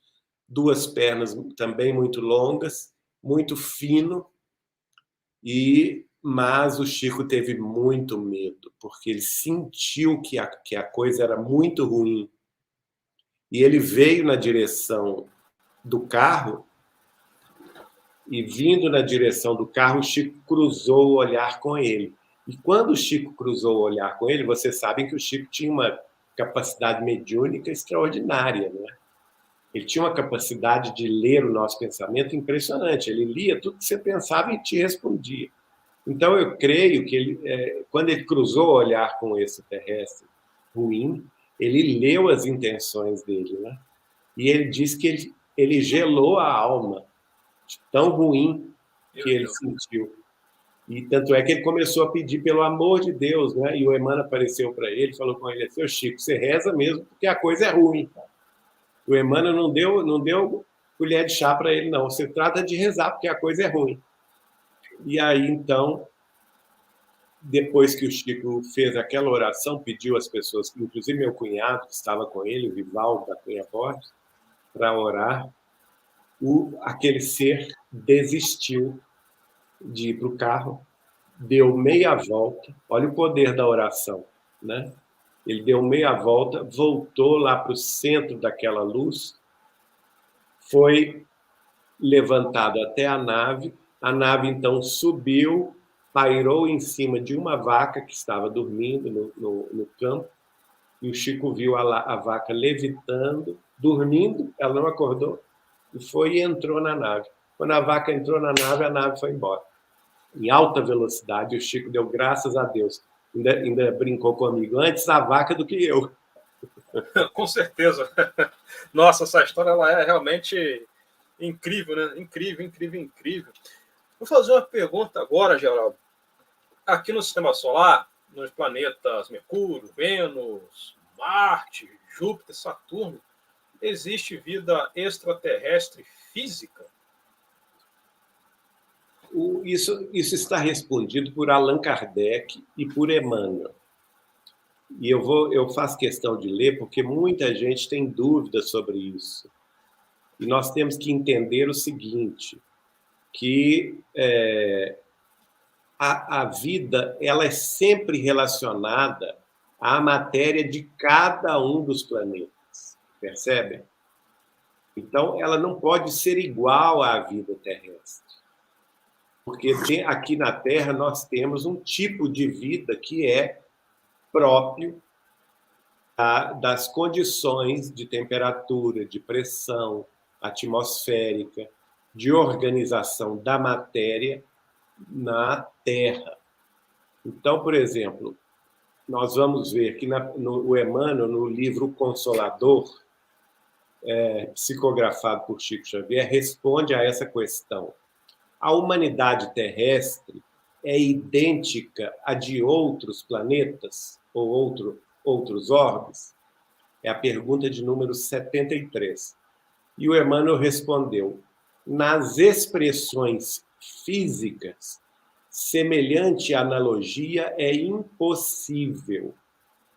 2 pernas também muito longas, muito fino, mas o Chico teve muito medo, porque ele sentiu que a coisa era muito ruim. E ele veio na direção do carro, e vindo na direção do carro, o Chico cruzou o olhar com ele. E quando o Chico cruzou o olhar com ele, vocês sabem que o Chico tinha uma capacidade mediúnica extraordinária, né? Ele tinha uma capacidade de ler o nosso pensamento impressionante. Ele lia tudo que você pensava e te respondia. Então, eu creio que quando ele cruzou o olhar com esse terrestre ruim, ele leu as intenções dele, né? E ele diz que ele gelou a alma, tão ruim que Meu ele Deus. sentiu. E tanto é que ele começou a pedir pelo amor de Deus, né? E o Emmanuel apareceu para ele, falou com ele assim: Chico, você reza mesmo porque a coisa é ruim. O Emmanuel não deu colher de chá para ele, não. Você trata de rezar porque a coisa é ruim. E aí, então, depois que o Chico fez aquela oração, pediu às pessoas, inclusive meu cunhado, que estava com ele, o Vivaldo da Cunha Borges, para orar, aquele ser desistiu de ir para o carro, deu meia volta, olha o poder da oração, né? Ele deu meia volta, voltou lá para o centro daquela luz, foi levantado até a nave então subiu, pairou em cima de uma vaca que estava dormindo no campo, e o Chico viu a vaca levitando, dormindo, ela não acordou, e foi e entrou na nave. Quando a vaca entrou na nave, a nave foi embora. Em alta velocidade, o Chico deu graças a Deus. Ainda brincou comigo, antes a vaca do que eu. Com certeza. Nossa, essa história ela é realmente incrível, né? Incrível, incrível, incrível. Vou fazer uma pergunta agora, Geraldo. Aqui no Sistema Solar, nos planetas Mercúrio, Vênus, Marte, Júpiter, Saturno, existe vida extraterrestre física? Isso está respondido por Allan Kardec e por Emmanuel. E eu faço questão de ler porque muita gente tem dúvidas sobre isso. E nós temos que entender o seguinte, que a vida ela é sempre relacionada à matéria de cada um dos planetas, percebem? Então, ela não pode ser igual à vida terrestre. Porque aqui na Terra nós temos um tipo de vida que é próprio das condições de temperatura, de pressão atmosférica, de organização da matéria na Terra. Então, por exemplo, nós vamos ver que o Emmanuel, no livro Consolador, psicografado por Chico Xavier, responde a essa questão. A humanidade terrestre é idêntica à de outros planetas ou outros orbes? É a pergunta de número 73. E o Emmanuel respondeu: nas expressões físicas, semelhante analogia é impossível,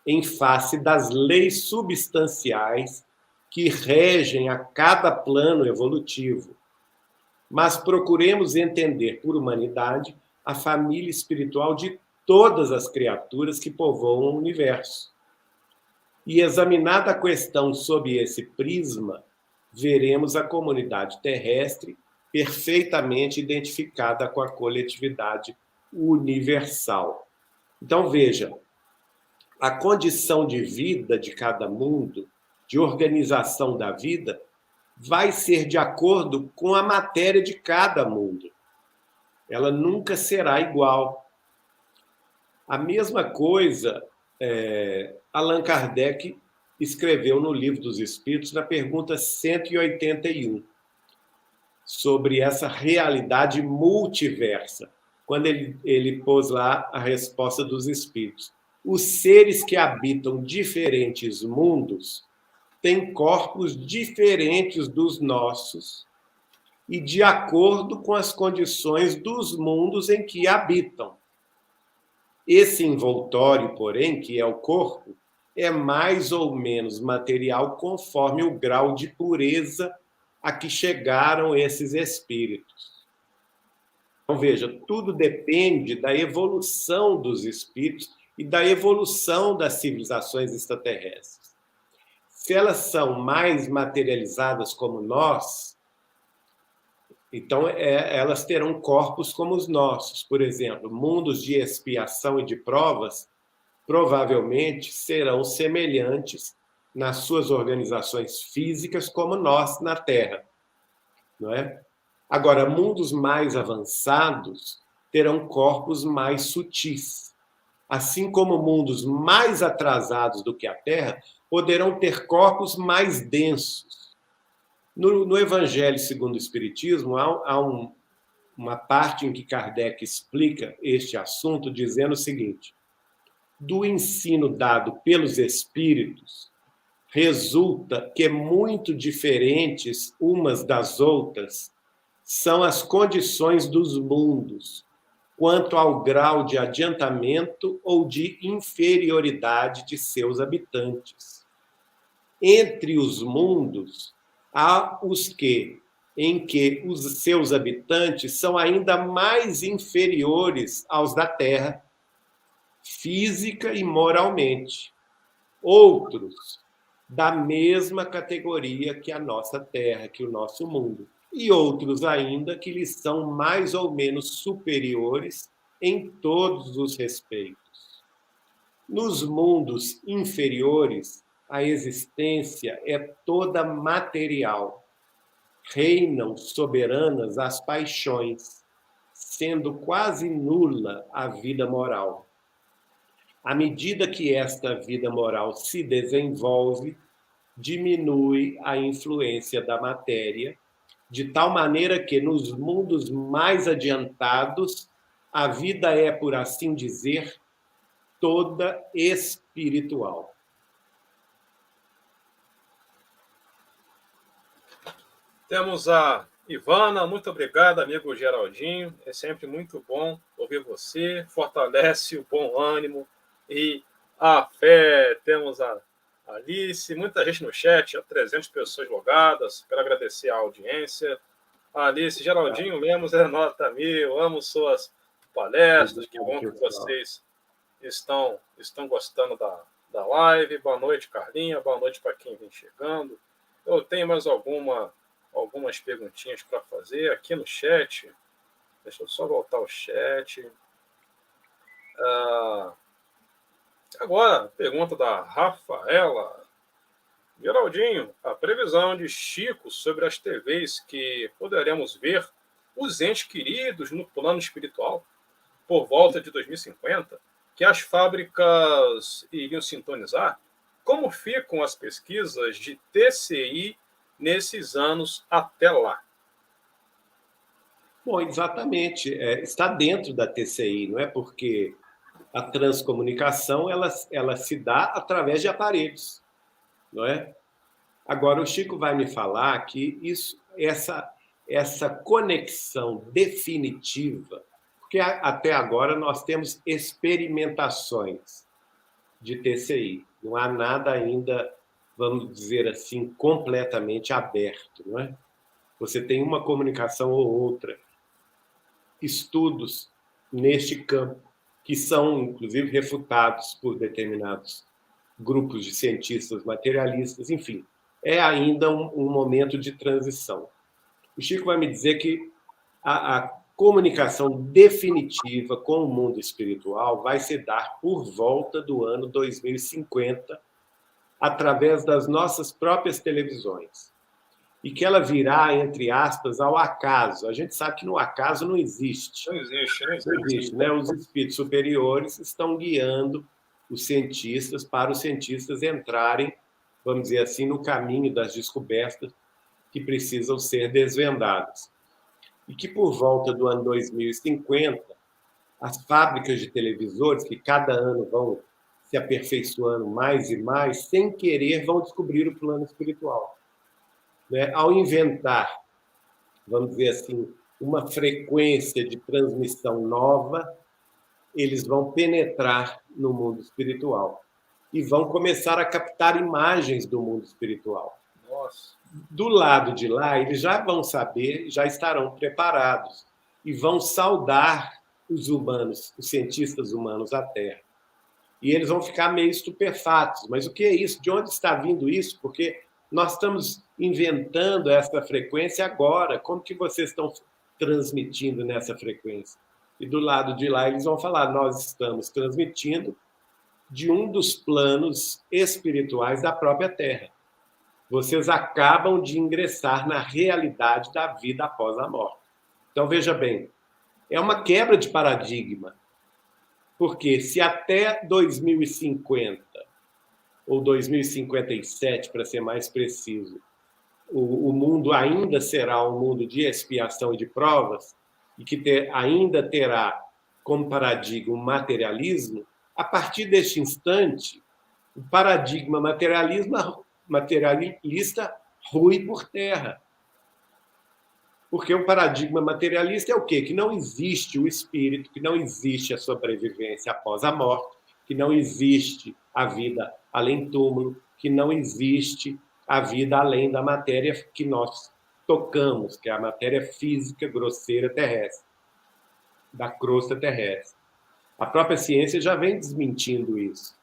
em face das leis substanciais que regem a cada plano evolutivo. Mas procuremos entender por humanidade a família espiritual de todas as criaturas que povoam o universo. E examinada a questão sob esse prisma, veremos a comunidade terrestre perfeitamente identificada com a coletividade universal. Então, veja, a condição de vida de cada mundo, de organização da vida, vai ser de acordo com a matéria de cada mundo. Ela nunca será igual. A mesma coisa, Allan Kardec escreveu no Livro dos Espíritos, na pergunta 181, sobre essa realidade multiversa, quando ele pôs lá a resposta dos espíritos. Os seres que habitam diferentes mundos têm corpos diferentes dos nossos e de acordo com as condições dos mundos em que habitam. Esse envoltório, porém, que é o corpo, é mais ou menos material conforme o grau de pureza a que chegaram esses espíritos. Então, veja, tudo depende da evolução dos espíritos e da evolução das civilizações extraterrestres. Se elas são mais materializadas como nós, então elas terão corpos como os nossos. Por exemplo, mundos de expiação e de provas provavelmente serão semelhantes nas suas organizações físicas como nós na Terra, não é? Agora, mundos mais avançados terão corpos mais sutis, assim como mundos mais atrasados do que a Terra poderão ter corpos mais densos. No Evangelho segundo o Espiritismo, há uma parte em que Kardec explica este assunto, dizendo o seguinte: do ensino dado pelos espíritos, resulta que muito diferentes umas das outras são as condições dos mundos, quanto ao grau de adiantamento ou de inferioridade de seus habitantes. Entre os mundos, há os em que os seus habitantes são ainda mais inferiores aos da Terra, física e moralmente. Outros, da mesma categoria que a nossa Terra, que o nosso mundo. E outros ainda que lhes são mais ou menos superiores em todos os respeitos. Nos mundos inferiores, a existência é toda material. Reinam soberanas as paixões, sendo quase nula a vida moral. À medida que esta vida moral se desenvolve, diminui a influência da matéria, de tal maneira que nos mundos mais adiantados, a vida é, por assim dizer, toda espiritual. Temos a Ivana, muito obrigado, amigo Geraldinho. É sempre muito bom ouvir você, fortalece o bom ânimo e a fé. Temos a Alice, muita gente no chat, 300 pessoas logadas. Quero agradecer a audiência. A Alice, Geraldinho Lemos é nota 1000, amo suas palestras, que bom que vocês estão gostando da live. Boa noite, Carlinha, boa noite para quem vem chegando. Eu tenho mais algumas perguntinhas para fazer aqui no chat. Deixa eu só voltar ao chat. Agora, pergunta da Rafaela. Geraldinho, a previsão de Chico sobre as TVs que poderemos ver os entes queridos no plano espiritual por volta de 2050, que as fábricas iriam sintonizar? Como ficam as pesquisas de TCI nesses anos até lá? Bom, exatamente. Está dentro da TCI, não é? Porque a transcomunicação ela se dá através de aparelhos, não é? Agora, o Chico vai me falar que essa conexão definitiva, porque até agora nós temos experimentações de TCI, não há nada ainda, vamos dizer assim, completamente aberto, não é? Você tem uma comunicação ou outra, estudos neste campo, que são, inclusive, refutados por determinados grupos de cientistas materialistas, enfim, é ainda um momento de transição. O Chico vai me dizer que a comunicação definitiva com o mundo espiritual vai se dar por volta do ano 2050, através das nossas próprias televisões. E que ela virá, entre aspas, ao acaso. A gente sabe que no acaso não existe. Não existe, Não existe, né? Os espíritos superiores estão guiando os cientistas para os cientistas entrarem, vamos dizer assim, no caminho das descobertas que precisam ser desvendadas. E que por volta do ano 2050, as fábricas de televisores, que cada ano vão se aperfeiçoando mais e mais, sem querer, vão descobrir o plano espiritual. Né? Ao inventar, vamos dizer assim, uma frequência de transmissão nova, eles vão penetrar no mundo espiritual e vão começar a captar imagens do mundo espiritual. Nossa. Do lado de lá, eles já vão saber, já estarão preparados e vão saudar os humanos, os cientistas humanos à Terra. E eles vão ficar meio estupefatos. Mas o que é isso? De onde está vindo isso? Porque nós estamos inventando essa frequência agora. Como que vocês estão transmitindo nessa frequência? E do lado de lá eles vão falar, nós estamos transmitindo de um dos planos espirituais da própria Terra. Vocês acabam de ingressar na realidade da vida após a morte. Então, veja bem, é uma quebra de paradigma. Porque se até 2050, ou 2057, para ser mais preciso, o mundo ainda será um mundo de expiação e de provas, e que ainda terá como paradigma o materialismo, a partir deste instante, o paradigma materialista rui por terra. Porque o paradigma materialista é o quê? Que não existe o espírito, que não existe a sobrevivência após a morte, que não existe a vida além túmulo, que não existe a vida além da matéria que nós tocamos, que é a matéria física grosseira terrestre, da crosta terrestre. A própria ciência já vem desmentindo isso.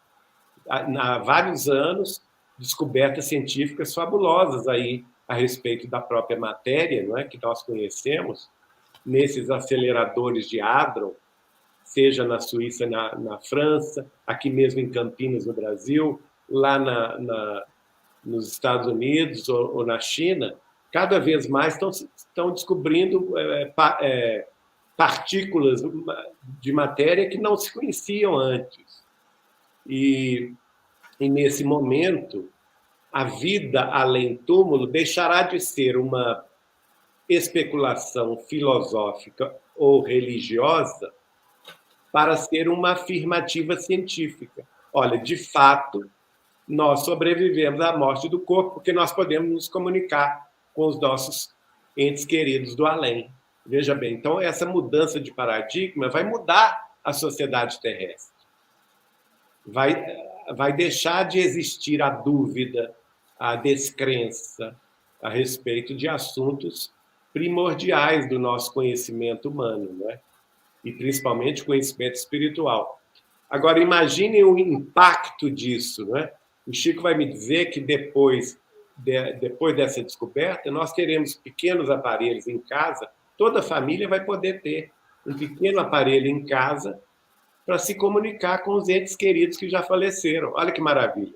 Há vários anos, descobertas científicas fabulosas aí a respeito da própria matéria, não é, que nós conhecemos, nesses aceleradores de Hadron, seja na Suíça, na França, aqui mesmo em Campinas, no Brasil, lá nos Estados Unidos ou na China, cada vez mais estão descobrindo partículas de matéria que não se conheciam antes. E nesse momento, a vida além túmulo deixará de ser uma especulação filosófica ou religiosa para ser uma afirmativa científica. Olha, de fato, nós sobrevivemos à morte do corpo porque nós podemos nos comunicar com os nossos entes queridos do além. Veja bem, então essa mudança de paradigma vai mudar a sociedade terrestre. Vai deixar de existir a dúvida, a descrença a respeito de assuntos primordiais do nosso conhecimento humano, não é? E principalmente conhecimento espiritual. Agora, imaginem o impacto disso, não é? O Chico vai me dizer que depois dessa descoberta, nós teremos pequenos aparelhos em casa, toda a família vai poder ter um pequeno aparelho em casa para se comunicar com os entes queridos que já faleceram. Olha que maravilha.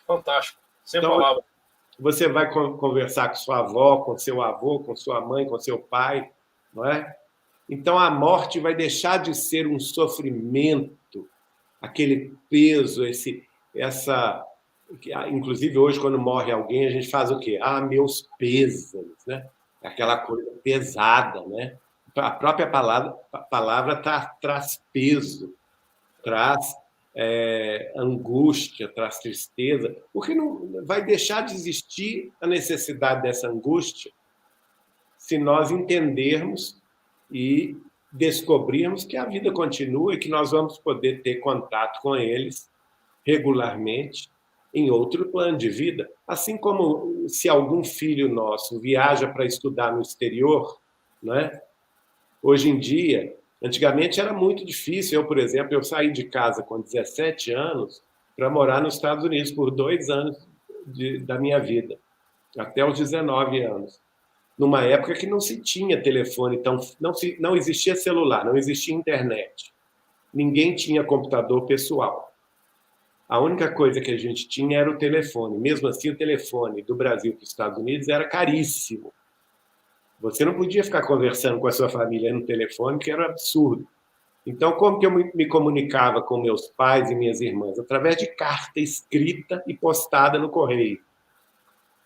Fantástico. Sem então, palavras. Você vai conversar com sua avó, com seu avô, com sua mãe, com seu pai, não é? Então, a morte vai deixar de ser um sofrimento, aquele peso, inclusive, hoje, quando morre alguém, a gente faz o quê? Meus pêsames, né? Aquela coisa pesada, né? A própria palavra traz peso, traz angústia, traz tristeza, porque não vai deixar de existir a necessidade dessa angústia se nós entendermos e descobrirmos que a vida continua e que nós vamos poder ter contato com eles regularmente em outro plano de vida. Assim como se algum filho nosso viaja para estudar no exterior, né? Hoje em dia, antigamente era muito difícil. Eu, por exemplo, eu saí de casa com 17 anos para morar nos Estados Unidos por 2 anos da minha vida, até os 19 anos. Numa época que não se tinha telefone, então não existia celular, não existia internet. Ninguém tinha computador pessoal. A única coisa que a gente tinha era o telefone. Mesmo assim, o telefone do Brasil para os Estados Unidos era caríssimo. Você não podia ficar conversando com a sua família no telefone, que era absurdo. Então, como que eu me comunicava com meus pais e minhas irmãs? Através de carta escrita e postada no correio.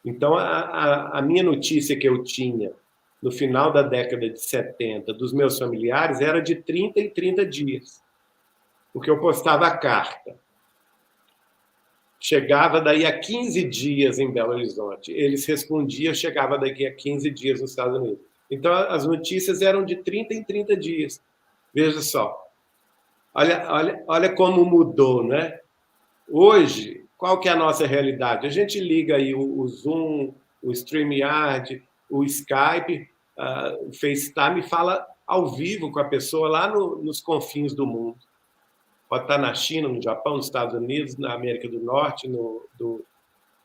Então, a minha notícia que eu tinha no final da década de 70 dos meus familiares era de 30 em 30 dias, porque eu postava a carta. Chegava daí a 15 dias em Belo Horizonte. Eles respondiam, chegava daqui a 15 dias nos Estados Unidos. Então, as notícias eram de 30 em 30 dias. Veja só. Olha como mudou, né? Hoje, qual que é a nossa realidade? A gente liga aí o Zoom, o StreamYard, o Skype, o FaceTime e fala ao vivo com a pessoa lá nos confins do mundo. Pode estar na China, no Japão, nos Estados Unidos, na América do Norte,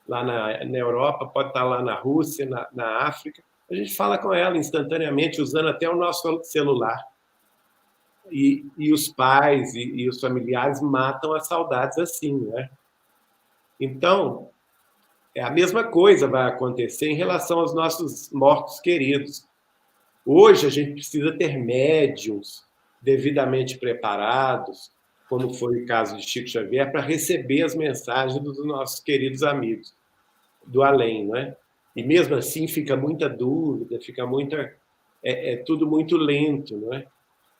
lá na Europa, pode estar lá na Rússia, na África. A gente fala com ela instantaneamente, usando até o nosso celular. E os pais e os familiares matam as saudades assim, né? Então, a mesma coisa vai acontecer em relação aos nossos mortos queridos. Hoje, a gente precisa ter médiums devidamente preparados, como foi o caso de Chico Xavier, para receber as mensagens dos nossos queridos amigos do além, não é? E mesmo assim fica muita dúvida, fica muita é tudo muito lento, não é?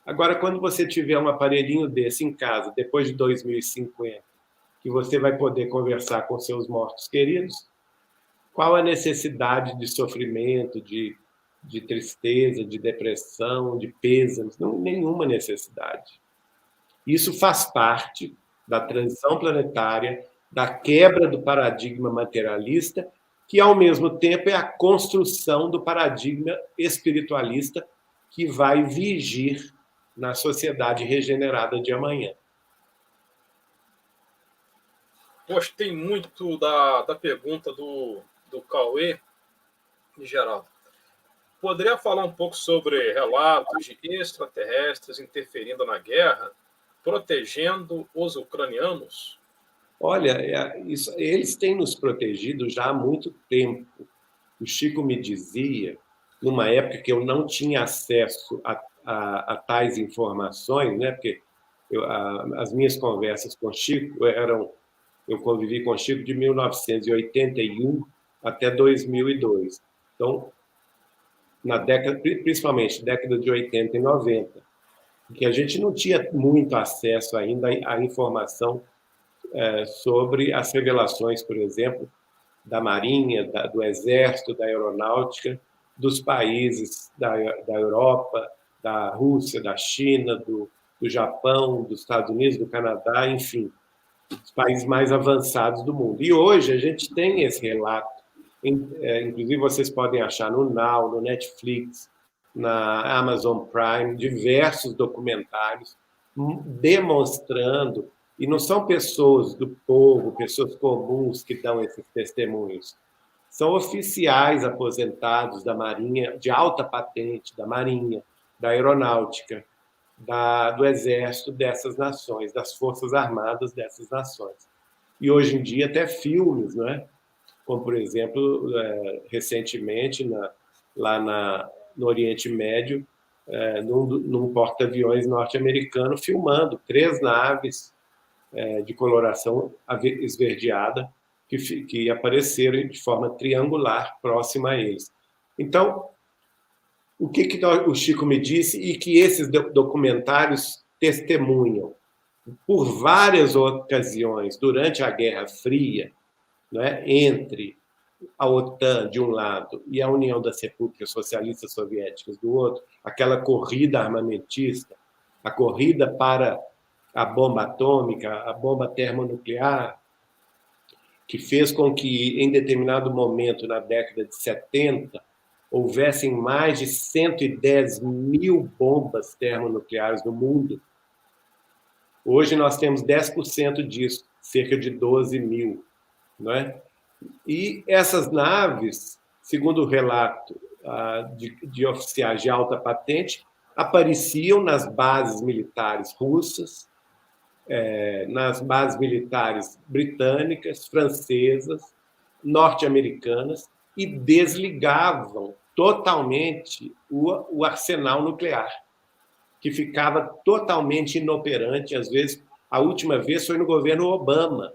Agora, quando você tiver um aparelhinho desse em casa, depois de 2050, que você vai poder conversar com seus mortos queridos, qual a necessidade de sofrimento, de tristeza, de depressão, de pêsames? Não, nenhuma necessidade. Isso faz parte da transição planetária, da quebra do paradigma materialista, que, ao mesmo tempo, é a construção do paradigma espiritualista que vai vigir na sociedade regenerada de amanhã. Gostei muito da pergunta do Cauê, Geraldo. Poderia falar um pouco sobre relatos de extraterrestres interferindo na guerra, protegendo os ucranianos? Olha, eles têm nos protegido já há muito tempo. O Chico me dizia, numa época que eu não tinha acesso a tais informações, né? Porque as minhas conversas com o Chico eu convivi com o Chico de 1981 até 2002. Então, principalmente década de 80 e 90, que a gente não tinha muito acesso ainda à informação sobre as revelações, por exemplo, da Marinha, do Exército, da Aeronáutica, dos países da Europa, da Rússia, da China, do Japão, dos Estados Unidos, do Canadá, enfim, os países mais avançados do mundo. E hoje a gente tem esse relato, inclusive vocês podem achar no Now, no Netflix, na Amazon Prime, diversos documentários demonstrando, e não são pessoas do povo, pessoas comuns que dão esses testemunhos, são oficiais aposentados da Marinha, de alta patente, da Marinha, da Aeronáutica, do Exército dessas nações, das Forças Armadas dessas nações. E hoje em dia até filmes, não é? Como, por exemplo, recentemente, no Oriente Médio, num porta-aviões norte-americano, filmando 3 naves de coloração esverdeada que apareceram de forma triangular próxima a eles. Então, o que o Chico me disse e que esses documentários testemunham? Por várias ocasiões, durante a Guerra Fria, né, entre a OTAN de um lado e a União das Repúblicas Socialistas Soviéticas do outro, aquela corrida armamentista, a corrida para a bomba atômica, a bomba termonuclear, que fez com que, em determinado momento, na década de 70, houvessem mais de 110 mil bombas termonucleares no mundo. Hoje nós temos 10% disso, cerca de 12 mil. Não é? E essas naves, segundo o relato de oficiais de alta patente, apareciam nas bases militares russas, nas bases militares britânicas, francesas, norte-americanas, e desligavam totalmente o arsenal nuclear, que ficava totalmente inoperante. Às vezes, a última vez foi no governo Obama,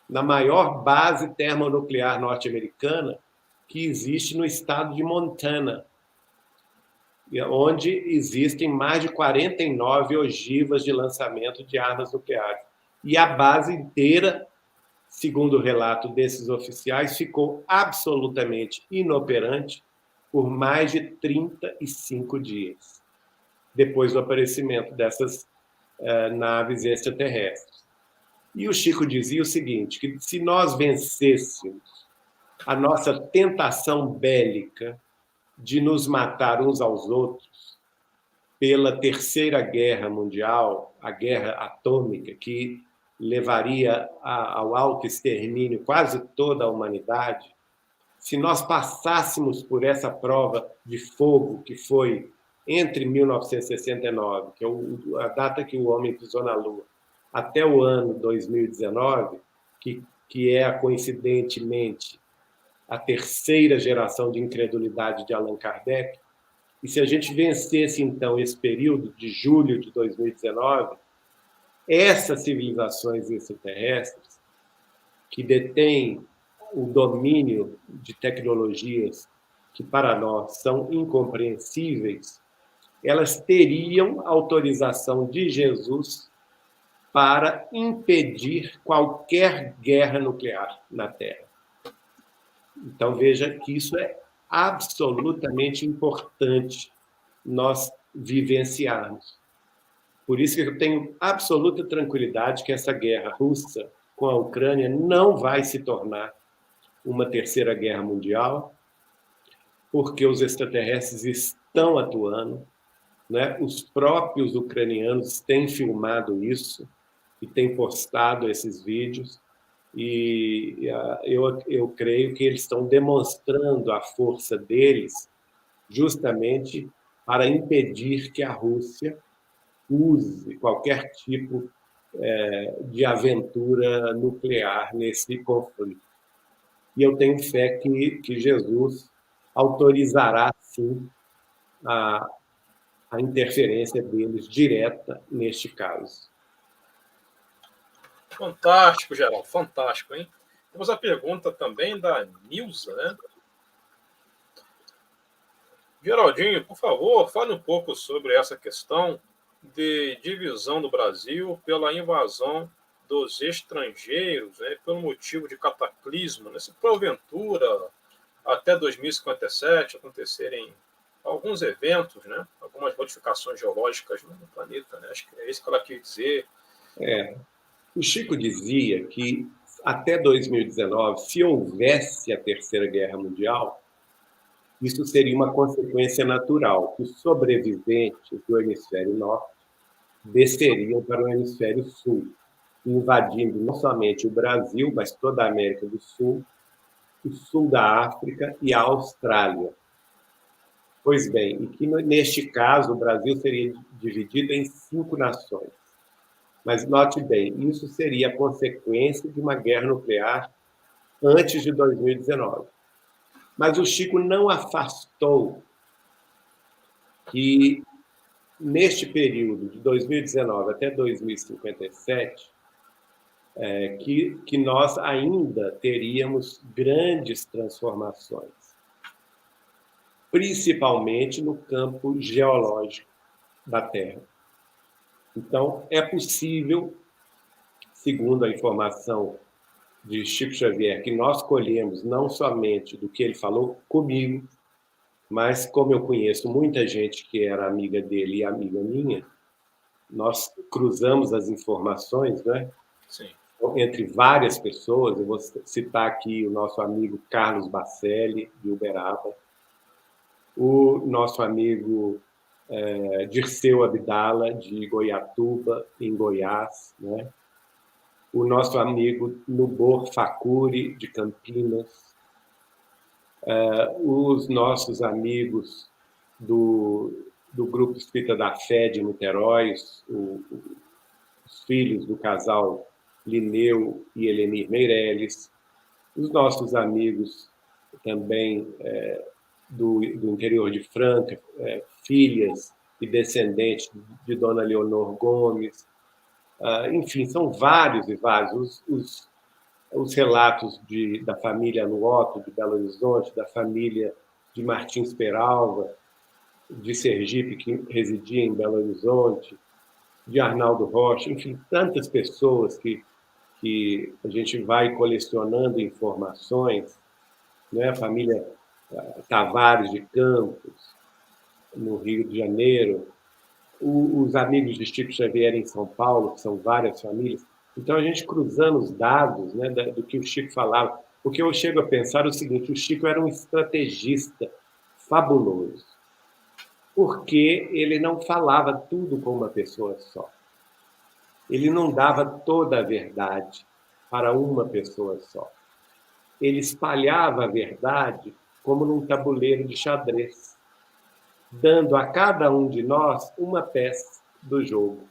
na maior base termonuclear norte-americana que existe no estado de Montana, onde existem mais de 49 ogivas de lançamento de armas nucleares. E a base inteira, segundo o relato desses oficiais, ficou absolutamente inoperante por mais de 35 dias, depois do aparecimento dessas naves extraterrestres. E o Chico dizia o seguinte, que se nós vencêssemos a nossa tentação bélica de nos matar uns aos outros pela Terceira Guerra Mundial, a guerra atômica, que levaria ao autoextermínio quase toda a humanidade, se nós passássemos por essa prova de fogo que foi entre 1969, que é a data que o homem pisou na Lua, até o ano 2019, que é, coincidentemente, a terceira geração de incredulidade de Allan Kardec, e se a gente vencesse, então, esse período de julho de 2019, essas civilizações extraterrestres, que detêm o domínio de tecnologias que para nós são incompreensíveis, elas teriam autorização de Jesus para impedir qualquer guerra nuclear na Terra. Então, veja que isso é absolutamente importante nós vivenciarmos. Por isso que eu tenho absoluta tranquilidade que essa guerra russa com a Ucrânia não vai se tornar uma terceira guerra mundial, porque os extraterrestres estão atuando, né? Os próprios ucranianos têm filmado isso e têm postado esses vídeos, e eu creio que eles estão demonstrando a força deles justamente para impedir que a Rússia use qualquer tipo de aventura nuclear nesse conflito. E eu tenho fé que Jesus autorizará, sim, a interferência deles direta neste caso. Fantástico, Geraldo, fantástico, hein? Temos a pergunta também da Nilza, né? Geraldinho, por favor, fale um pouco sobre essa questão de divisão do Brasil pela invasão dos estrangeiros, né, pelo motivo de cataclismo, né, se porventura até 2057 acontecerem alguns eventos, né, algumas modificações geológicas no planeta, né, acho que é isso que ela quer dizer. O Chico dizia que até 2019, se houvesse a Terceira Guerra Mundial, isso seria uma consequência natural, que os sobreviventes do hemisfério norte desceriam para o hemisfério sul, invadindo não somente o Brasil, mas toda a América do Sul, o sul da África e a Austrália. Pois bem, e que neste caso o Brasil seria dividido em 5 nações. Mas note bem, isso seria a consequência de uma guerra nuclear antes de 2019. Mas o Chico não afastou que, neste período de 2019 até 2057, que nós ainda teríamos grandes transformações, principalmente no campo geológico da Terra. Então, é possível, segundo a informação de Chico Xavier, que nós colhemos não somente do que ele falou comigo, mas como eu conheço muita gente que era amiga dele e amiga minha, nós cruzamos as informações, né? Sim. Entre várias pessoas. Eu vou citar aqui o nosso amigo Carlos Bacelli, de Uberaba, o nosso amigo Dirceu Abdala, de Goiatuba, em Goiás, né? O nosso amigo Nubor Facuri, de Campinas, os nossos amigos do Grupo Espírita da Fé de Niterói, os filhos do casal Lineu e Helenir Meirelles, os nossos amigos também do interior de Franca, filhas e descendentes de Dona Leonor Gomes, enfim, são vários e vários os relatos da família Anuoto, de Belo Horizonte, da família de Martins Peralva, de Sergipe, que residia em Belo Horizonte, de Arnaldo Rocha, enfim, tantas pessoas que a gente vai colecionando informações, né? A família Tavares de Campos, no Rio de Janeiro, os amigos de Chico Xavier em São Paulo, que são várias famílias. Então, a gente cruzando os dados, né, do que o Chico falava, porque eu chego a pensar o seguinte: o Chico era um estrategista fabuloso, porque ele não falava tudo com uma pessoa só. Ele não dava toda a verdade para uma pessoa só. Ele espalhava a verdade como num tabuleiro de xadrez, dando a cada um de nós uma peça do jogo,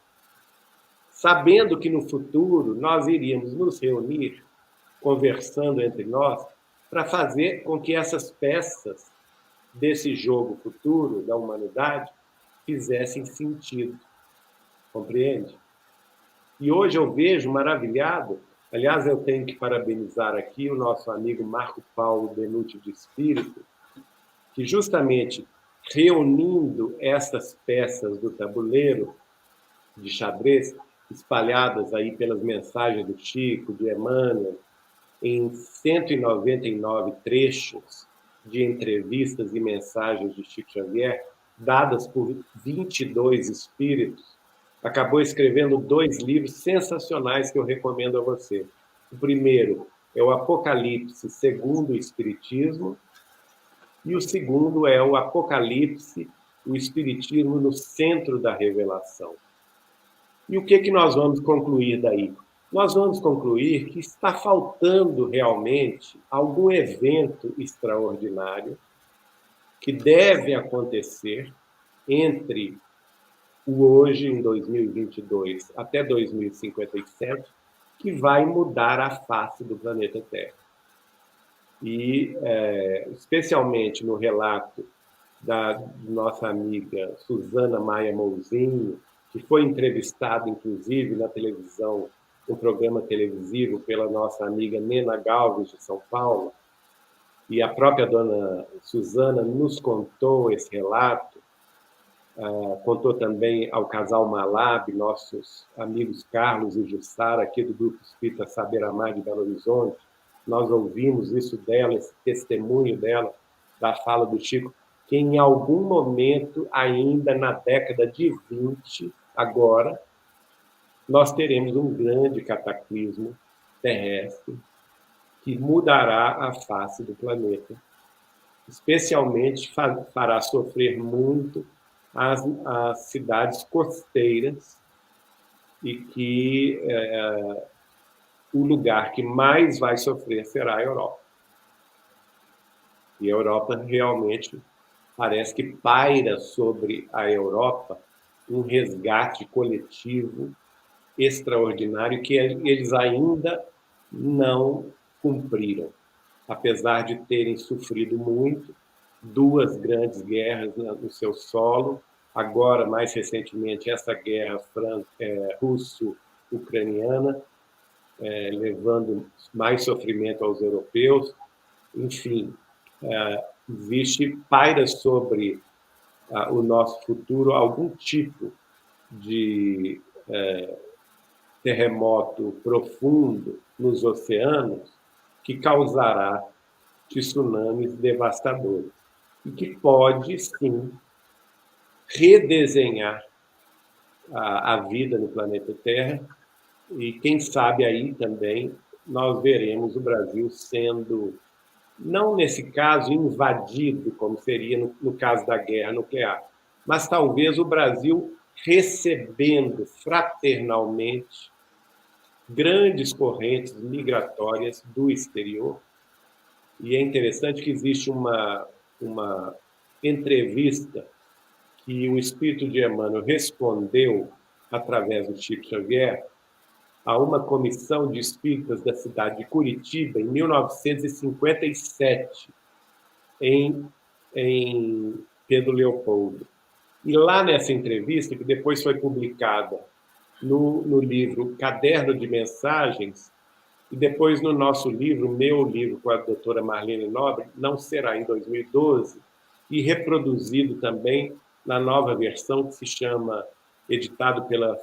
sabendo que no futuro nós iríamos nos reunir, conversando entre nós, para fazer com que essas peças desse jogo futuro da humanidade fizessem sentido. Compreende? E hoje eu vejo maravilhado, aliás, eu tenho que parabenizar aqui o nosso amigo Marco Paulo Benuti de Espírito, que justamente reunindo essas peças do tabuleiro de xadrez, espalhadas aí pelas mensagens do Chico, de Emmanuel, em 199 trechos de entrevistas e mensagens de Chico Xavier, dadas por 22 espíritos, acabou escrevendo 2 livros sensacionais que eu recomendo a você. O primeiro é o Apocalipse segundo o Espiritismo, e o segundo é o Apocalipse, o Espiritismo no centro da revelação. E o que nós vamos concluir daí? Nós vamos concluir que está faltando realmente algum evento extraordinário que deve acontecer entre o hoje, em 2022, até 2057, que vai mudar a face do planeta Terra. E, especialmente no relato da nossa amiga Susana Maia Mouzinho, que foi entrevistada, inclusive, na televisão, um programa televisivo pela nossa amiga Nena Galves, de São Paulo, e a própria dona Susana nos contou esse relato, contou também ao casal Malab, nossos amigos Carlos e Jussara, aqui do Grupo Espírita Saber Amar de Belo Horizonte. Nós ouvimos isso dela, esse testemunho dela, da fala do Chico, que em algum momento, ainda na década de 20, agora, nós teremos um grande cataclismo terrestre que mudará a face do planeta. Especialmente fará sofrer muito as cidades costeiras, e que o lugar que mais vai sofrer será a Europa. E a Europa realmente parece que paira sobre a Europa um resgate coletivo extraordinário que eles ainda não cumpriram, apesar de terem sofrido muito, 2 grandes guerras no seu solo, agora, mais recentemente, essa guerra russo-ucraniana, levando mais sofrimento aos europeus. Enfim, paira sobre o nosso futuro algum tipo de terremoto profundo nos oceanos que causará tsunamis devastadores e que pode, sim, redesenhar a vida no planeta Terra, e quem sabe aí também nós veremos o Brasil sendo, não nesse caso invadido, como seria no caso da guerra nuclear, mas talvez o Brasil recebendo fraternalmente grandes correntes migratórias do exterior. E é interessante que existe uma entrevista que o Espírito de Emmanuel respondeu, através do Chico Xavier, a uma comissão de espíritas da cidade de Curitiba, em 1957, em Pedro Leopoldo. E lá nessa entrevista, que depois foi publicada no livro Caderno de Mensagens, e depois no nosso livro, meu livro com a doutora Marlene Nobre, Não Será, em 2012, e reproduzido também na nova versão que se chama, editado pela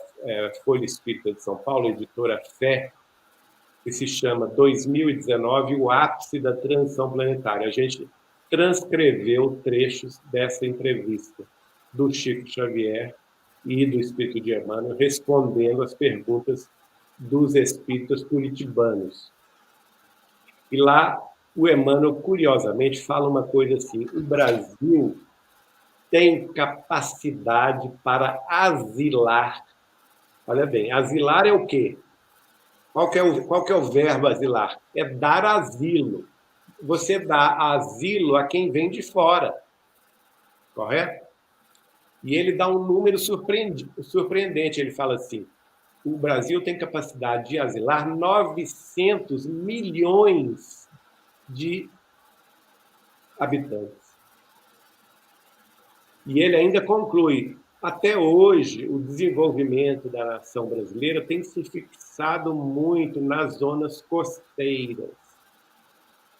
Folha Espírita de São Paulo, editora Fé, que se chama 2019, o ápice da transição planetária. A gente transcreveu trechos dessa entrevista do Chico Xavier e do Espírito de Emmanuel, respondendo às perguntas dos espíritas curitibanos. E lá o Emmanuel, curiosamente, fala uma coisa assim: o Brasil tem capacidade para asilar. Olha bem, asilar é o quê? Qual que é o verbo asilar? É dar asilo. Você dá asilo a quem vem de fora, correto? E ele dá um número surpreendente. Ele fala assim: o Brasil tem capacidade de asilar 900 milhões de habitantes. E ele ainda conclui: até hoje, o desenvolvimento da nação brasileira tem se fixado muito nas zonas costeiras.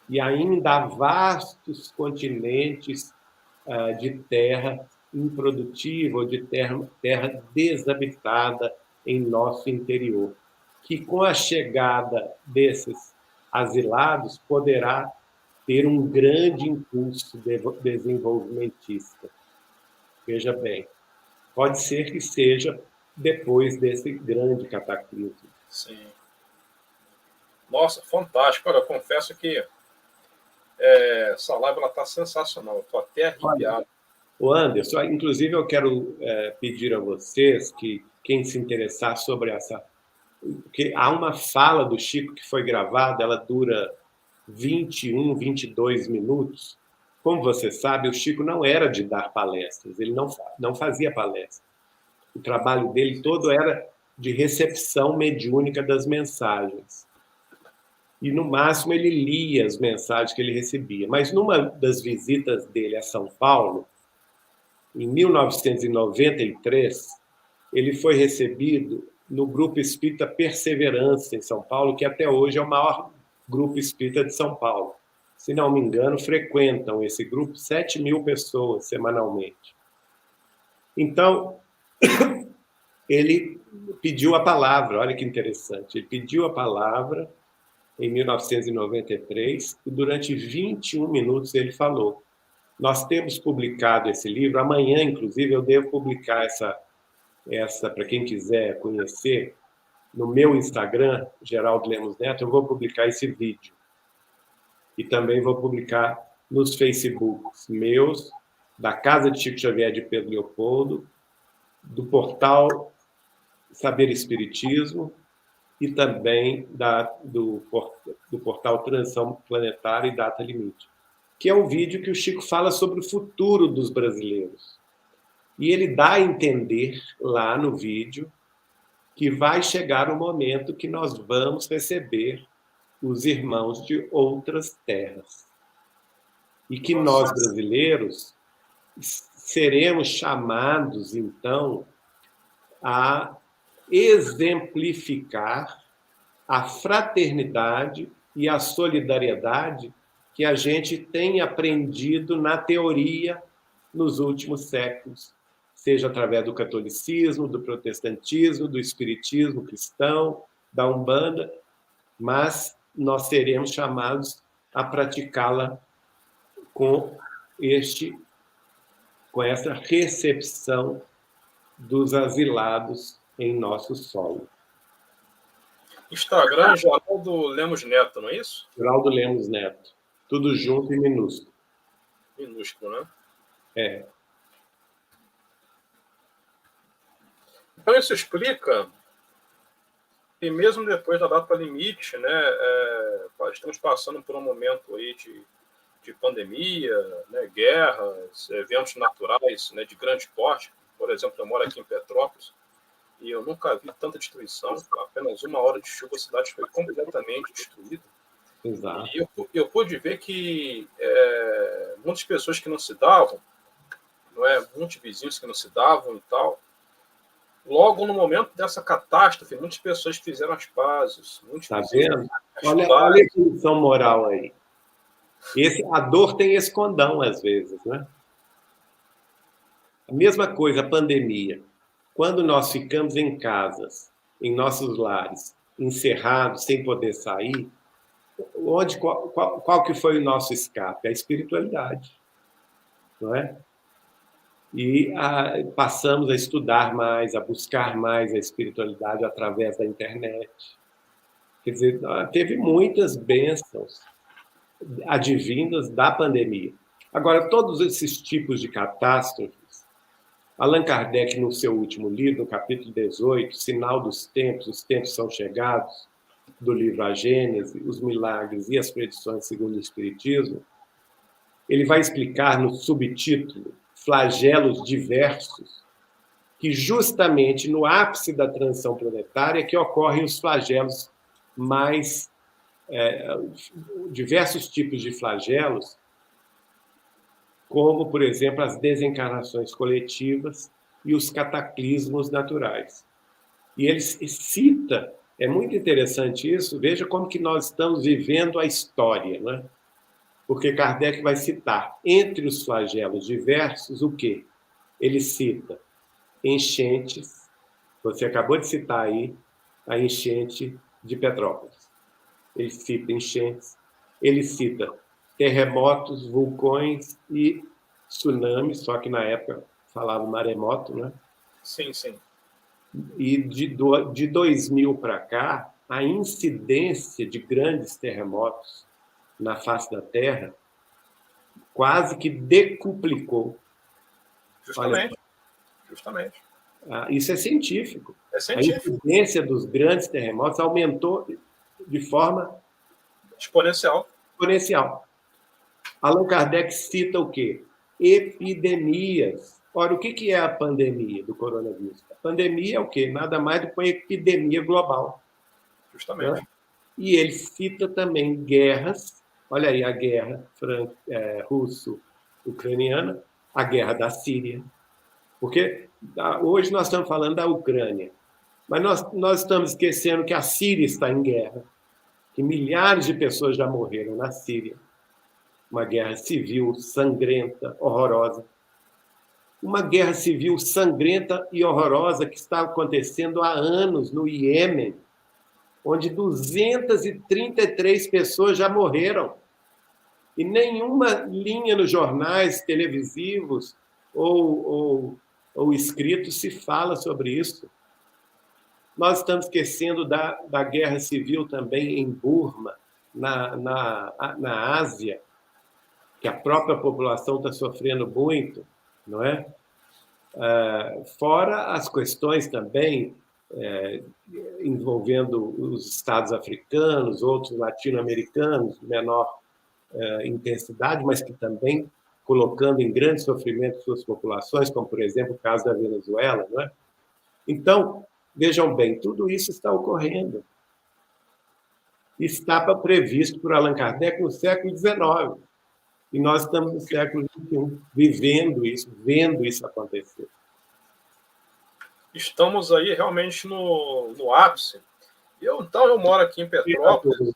E ainda há vastos continentes de terra improdutiva ou de terra desabitada em nosso interior, que com a chegada desses asilados poderá ter um grande impulso desenvolvimentista. Veja bem, pode ser que seja depois desse grande cataclismo. Sim. Nossa, fantástico. Olha, eu confesso que essa live está sensacional. Estou até arrepiado. O Anderson, inclusive eu quero pedir a vocês que quem se interessar sobre essa... Porque há uma fala do Chico que foi gravada, ela dura 21, 22 minutos. Como você sabe, o Chico não era de dar palestras, ele não fazia palestras. O trabalho dele todo era de recepção mediúnica das mensagens. E, no máximo, ele lia as mensagens que ele recebia. Mas, numa das visitas dele a São Paulo, em 1993, ele foi recebido no Grupo Espírita Perseverança, em São Paulo, que até hoje é o maior grupo espírita de São Paulo. Se não me engano, frequentam esse grupo 7.000 pessoas semanalmente. Então, ele pediu a palavra, olha que interessante, ele pediu a palavra em 1993 e durante 21 minutos ele falou. Nós temos publicado esse livro, amanhã, inclusive, eu devo publicar essa para quem quiser conhecer, no meu Instagram, Geraldo Lemos Neto, eu vou publicar esse vídeo. E também vou publicar nos Facebooks meus, da Casa de Chico Xavier de Pedro Leopoldo, do portal Saber Espiritismo e também do portal Transição Planetária e Data Limite, que é um vídeo que o Chico fala sobre o futuro dos brasileiros. E ele dá a entender lá no vídeo que vai chegar o momento que nós vamos receber os irmãos de outras terras. E que nós, brasileiros, seremos chamados, então, a exemplificar a fraternidade e a solidariedade que a gente tem aprendido na teoria nos últimos séculos, seja através do catolicismo, do protestantismo, do espiritismo cristão, da Umbanda, mas nós seremos chamados a praticá-la com essa recepção dos asilados em nosso solo. Instagram, Geraldo Lemos Neto, não é isso? Geraldo Lemos Neto. Tudo junto e minúsculo. Minúsculo, né? É. Então isso explica que mesmo depois da data limite, né, estamos passando por um momento aí de pandemia, né, guerras, eventos naturais, né, de grande porte. Por exemplo, eu moro aqui em Petrópolis e eu nunca vi tanta destruição. Apenas uma hora de chuva a cidade foi completamente destruída. Exato. E eu pude ver que muitas pessoas que não se davam, não é, muitos vizinhos que não se davam e tal, logo no momento dessa catástrofe, muitas pessoas fizeram as pazes. Está vendo? Olha a evolução moral aí. A dor tem esse condão, às vezes, né? A mesma coisa, a pandemia. Quando nós ficamos em casas, em nossos lares, encerrados, sem poder sair, qual que foi o nosso escape? A espiritualidade, não é? E passamos a estudar mais, a buscar mais a espiritualidade através da internet. Quer dizer, teve muitas bênçãos advindas da pandemia. Agora, todos esses tipos de catástrofes, Allan Kardec, no seu último livro, no capítulo 18, Sinal dos Tempos, os tempos são chegados, do livro A Gênese, os milagres e as predições segundo o Espiritismo, ele vai explicar no subtítulo Flagelos diversos, que justamente no ápice da transição planetária que ocorrem os flagelos mais... diversos tipos de flagelos, como, por exemplo, as desencarnações coletivas e os cataclismos naturais. E ele cita, é muito interessante isso, veja como que nós estamos vivendo a história, né? porque Kardec vai citar, entre os flagelos diversos, o quê? Ele cita enchentes, você acabou de citar aí a enchente de Petrópolis. Ele cita enchentes, ele cita terremotos, vulcões e tsunamis, só que na época falava maremoto, né? Sim, sim. E de 2000 para cá, a incidência de grandes terremotos na face da Terra quase que decuplicou. Justamente. Justamente. Isso é científico. É A científico. incidência dos grandes terremotos aumentou de forma Exponencial. exponencial. Allan Kardec cita o quê? Epidemias. Ora, o que é a pandemia do coronavírus? A pandemia é o quê? Nada mais do que uma epidemia global. Justamente. Né? E ele cita também guerras. Olha aí, a guerra russo-ucraniana, a guerra da Síria. Porque hoje nós estamos falando da Ucrânia, mas nós estamos esquecendo que a Síria está em guerra, que milhares de pessoas já morreram na Síria. Uma guerra civil sangrenta, horrorosa. Uma guerra civil sangrenta e horrorosa que está acontecendo há anos no Iêmen, onde 233 pessoas já morreram. E nenhuma linha nos jornais televisivos ou escritos se fala sobre isso. Nós estamos esquecendo da guerra civil também em Burma, na Ásia, que a própria população está sofrendo muito, não é? Fora as questões também envolvendo os estados africanos, outros latino-americanos, menor intensidade, mas que também colocando em grande sofrimento suas populações, como, por exemplo, o caso da Venezuela. Não é? Então, vejam bem, tudo isso está ocorrendo. Estava previsto por Allan Kardec no século XIX. E nós estamos no século XXI, vivendo isso, vendo isso acontecer. Estamos aí realmente no ápice. Então, eu moro aqui em Petrópolis.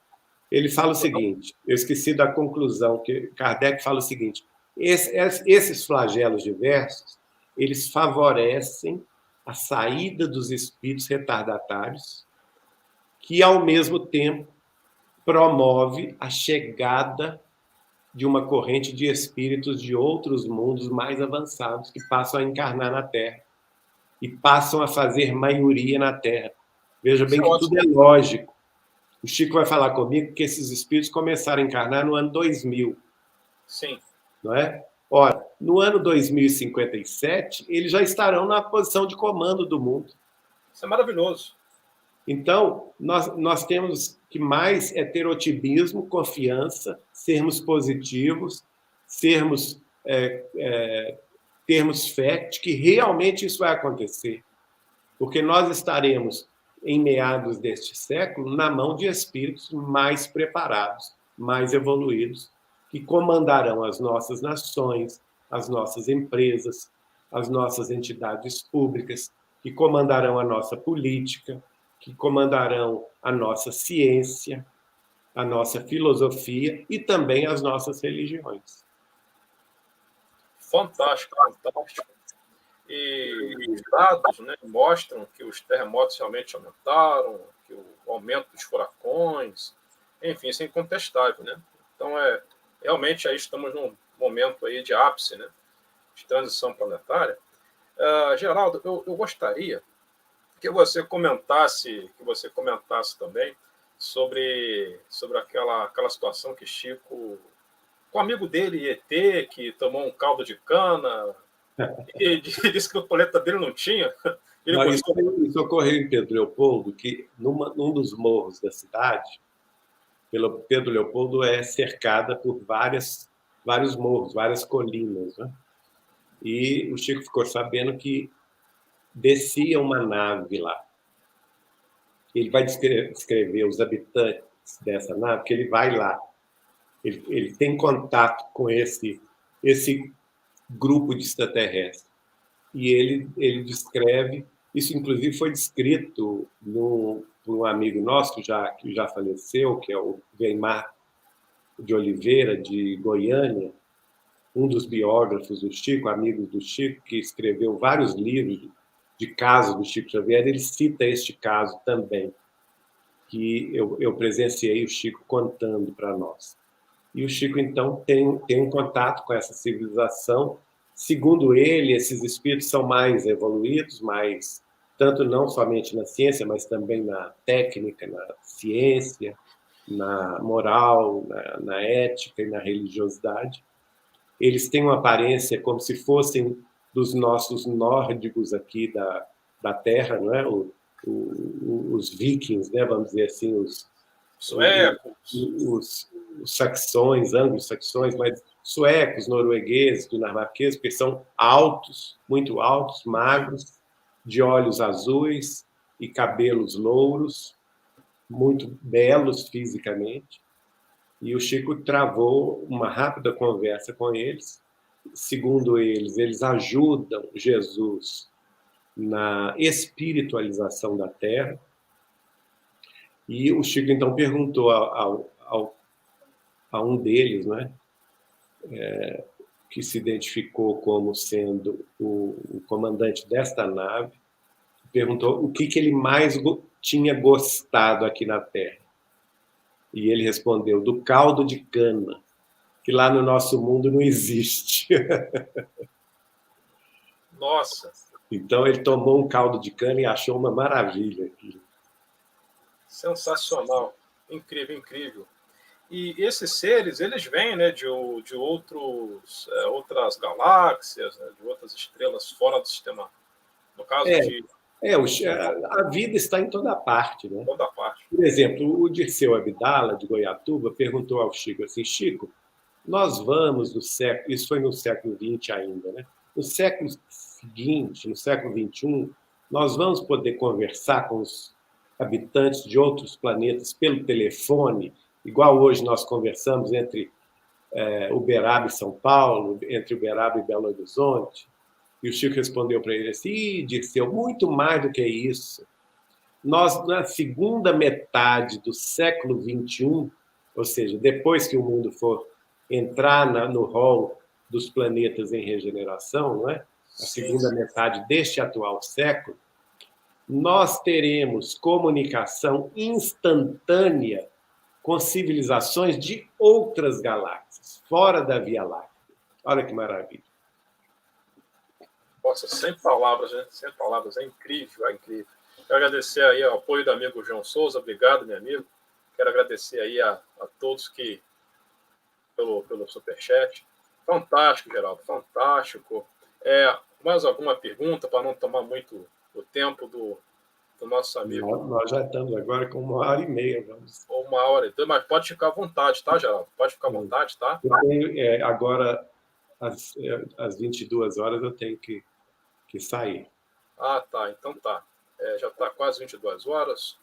Ele fala o seguinte, eu esqueci da conclusão, que Kardec fala o seguinte, esses flagelos diversos, eles favorecem a saída dos espíritos retardatários, que, ao mesmo tempo, promove a chegada de uma corrente de espíritos de outros mundos mais avançados que passam a encarnar na Terra e passam a fazer maioria na Terra. Veja bem que tudo é lógico. O Chico vai falar comigo que esses espíritos começaram a encarnar no ano 2000. Sim. Não é? Ora, no ano 2057, eles já estarão na posição de comando do mundo. Isso é maravilhoso. Então, nós temos que mais ter otimismo, confiança, sermos positivos, termos fé de que realmente isso vai acontecer. Porque nós estaremos, em meados deste século, na mão de espíritos mais preparados, mais evoluídos, que comandarão as nossas nações, as nossas empresas, as nossas entidades públicas, que comandarão a nossa política, que comandarão a nossa ciência, a nossa filosofia e também as nossas religiões. Fantástico, fantástico. E os dados, né, mostram que os terremotos realmente aumentaram, que o aumento dos furacões, enfim, isso é incontestável, né? Então, realmente aí estamos num momento aí de ápice, né, de transição planetária. Geraldo, eu gostaria que você comentasse também sobre aquela situação que Chico, com um amigo dele, ET, que tomou um caldo de cana, e disse que o planeta dele não tinha. Isso ocorreu em Pedro Leopoldo, que num dos morros da cidade, Pedro Leopoldo é cercada por vários morros, várias colinas. Né? E o Chico ficou sabendo que descia uma nave lá. Ele vai descrever os habitantes dessa nave, que ele vai lá. Ele tem contato com esse grupo de extraterrestres. E ele descreve, isso inclusive foi descrito por um amigo nosso que já faleceu, que é o Weimar de Oliveira, de Goiânia, um dos biógrafos do Chico, amigo do Chico, que escreveu vários livros de casos do Chico Xavier, ele cita este caso também, que eu presenciei o Chico contando para nós. E o Chico, então, tem um contato com essa civilização. Segundo ele, esses espíritos são mais evoluídos, mais, tanto não somente na ciência, mas também na técnica, na ciência, na moral, na ética e na religiosidade. Eles têm uma aparência como se fossem dos nossos nórdicos aqui da Terra, não é? Os vikings, né? Vamos dizer assim, os saxões, anglo-saxões, mas suecos, noruegueses, dinamarqueses, porque são altos, muito altos, magros, de olhos azuis e cabelos louros, muito belos fisicamente. E o Chico travou uma rápida conversa com eles. Segundo eles, eles ajudam Jesus na espiritualização da Terra. E o Chico, então, perguntou a um deles, né, que se identificou como sendo o comandante desta nave, perguntou o que ele mais tinha gostado aqui na Terra. E ele respondeu, do caldo de cana, que lá no nosso mundo não existe. Nossa! Então ele tomou um caldo de cana e achou uma maravilha aquilo. Sensacional, incrível, incrível. E esses seres, eles vêm, né, de outras galáxias, né, de outras estrelas fora do sistema, no caso de a vida está em toda parte, né? toda parte. Por exemplo, o Dirceu Abdala, de Goiatuba, perguntou ao Chico assim, Chico, nós vamos no século, isso foi no século XX ainda, né? No século seguinte, no século XXI, nós vamos poder conversar com os habitantes de outros planetas pelo telefone, igual hoje nós conversamos entre Uberaba e São Paulo, entre Uberaba e Belo Horizonte. E o Chico respondeu para ele assim, Dirceu, muito mais do que isso. Nós, na segunda metade do século XXI, ou seja, depois que o mundo for entrar no rol dos planetas em regeneração, não é? A segunda metade deste atual século, nós teremos comunicação instantânea com civilizações de outras galáxias, fora da Via Láctea. Olha que maravilha. Nossa, sem palavras, né? Sem palavras, é incrível, é incrível. Quero agradecer aí o apoio do amigo João Souza, obrigado, meu amigo. Quero agradecer aí a todos que pelo superchat. Fantástico, Geraldo, fantástico. Mais alguma pergunta para não tomar muito o tempo do nosso amigo? Nós já estamos agora com 1h30. Vamos. Ou 1h02, mas pode ficar à vontade, tá, Geraldo? Pode ficar à vontade, tá? Eu tenho, agora, às 22 horas, eu tenho que sair. Ah, tá, então tá. Já está quase 22 horas.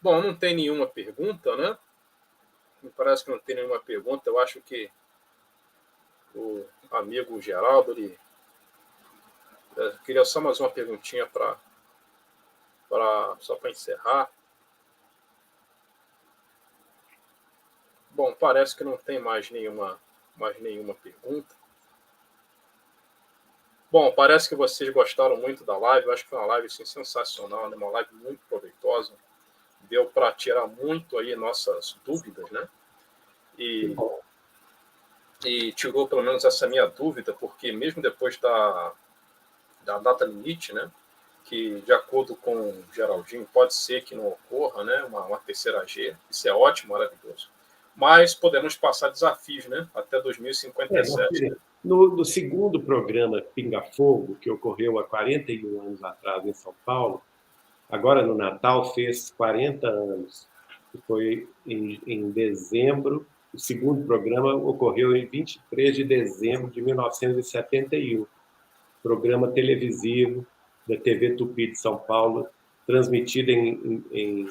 Bom, não tem nenhuma pergunta, né? Me parece que não tem nenhuma pergunta. Eu acho que o amigo Geraldo, ele queria só mais uma perguntinha só para encerrar. Bom, parece que não tem mais nenhuma pergunta. Bom, parece que vocês gostaram muito da live. Eu acho que foi uma live assim, sensacional, né? Uma live muito proveitosa. Deu para tirar muito aí nossas dúvidas, né? E tirou pelo menos essa minha dúvida, porque mesmo depois da data limite, né? Que de acordo com o Geraldinho, pode ser que não ocorra, né? Uma terceira G. Isso é ótimo, maravilhoso. Mas podemos passar desafios, né? Até 2057. No segundo programa Pinga Fogo, que ocorreu há 41 anos atrás em São Paulo, agora no Natal fez 40 anos. Foi em dezembro. O segundo programa ocorreu em 23 de dezembro de 1971. Programa televisivo da TV Tupi de São Paulo, transmitido em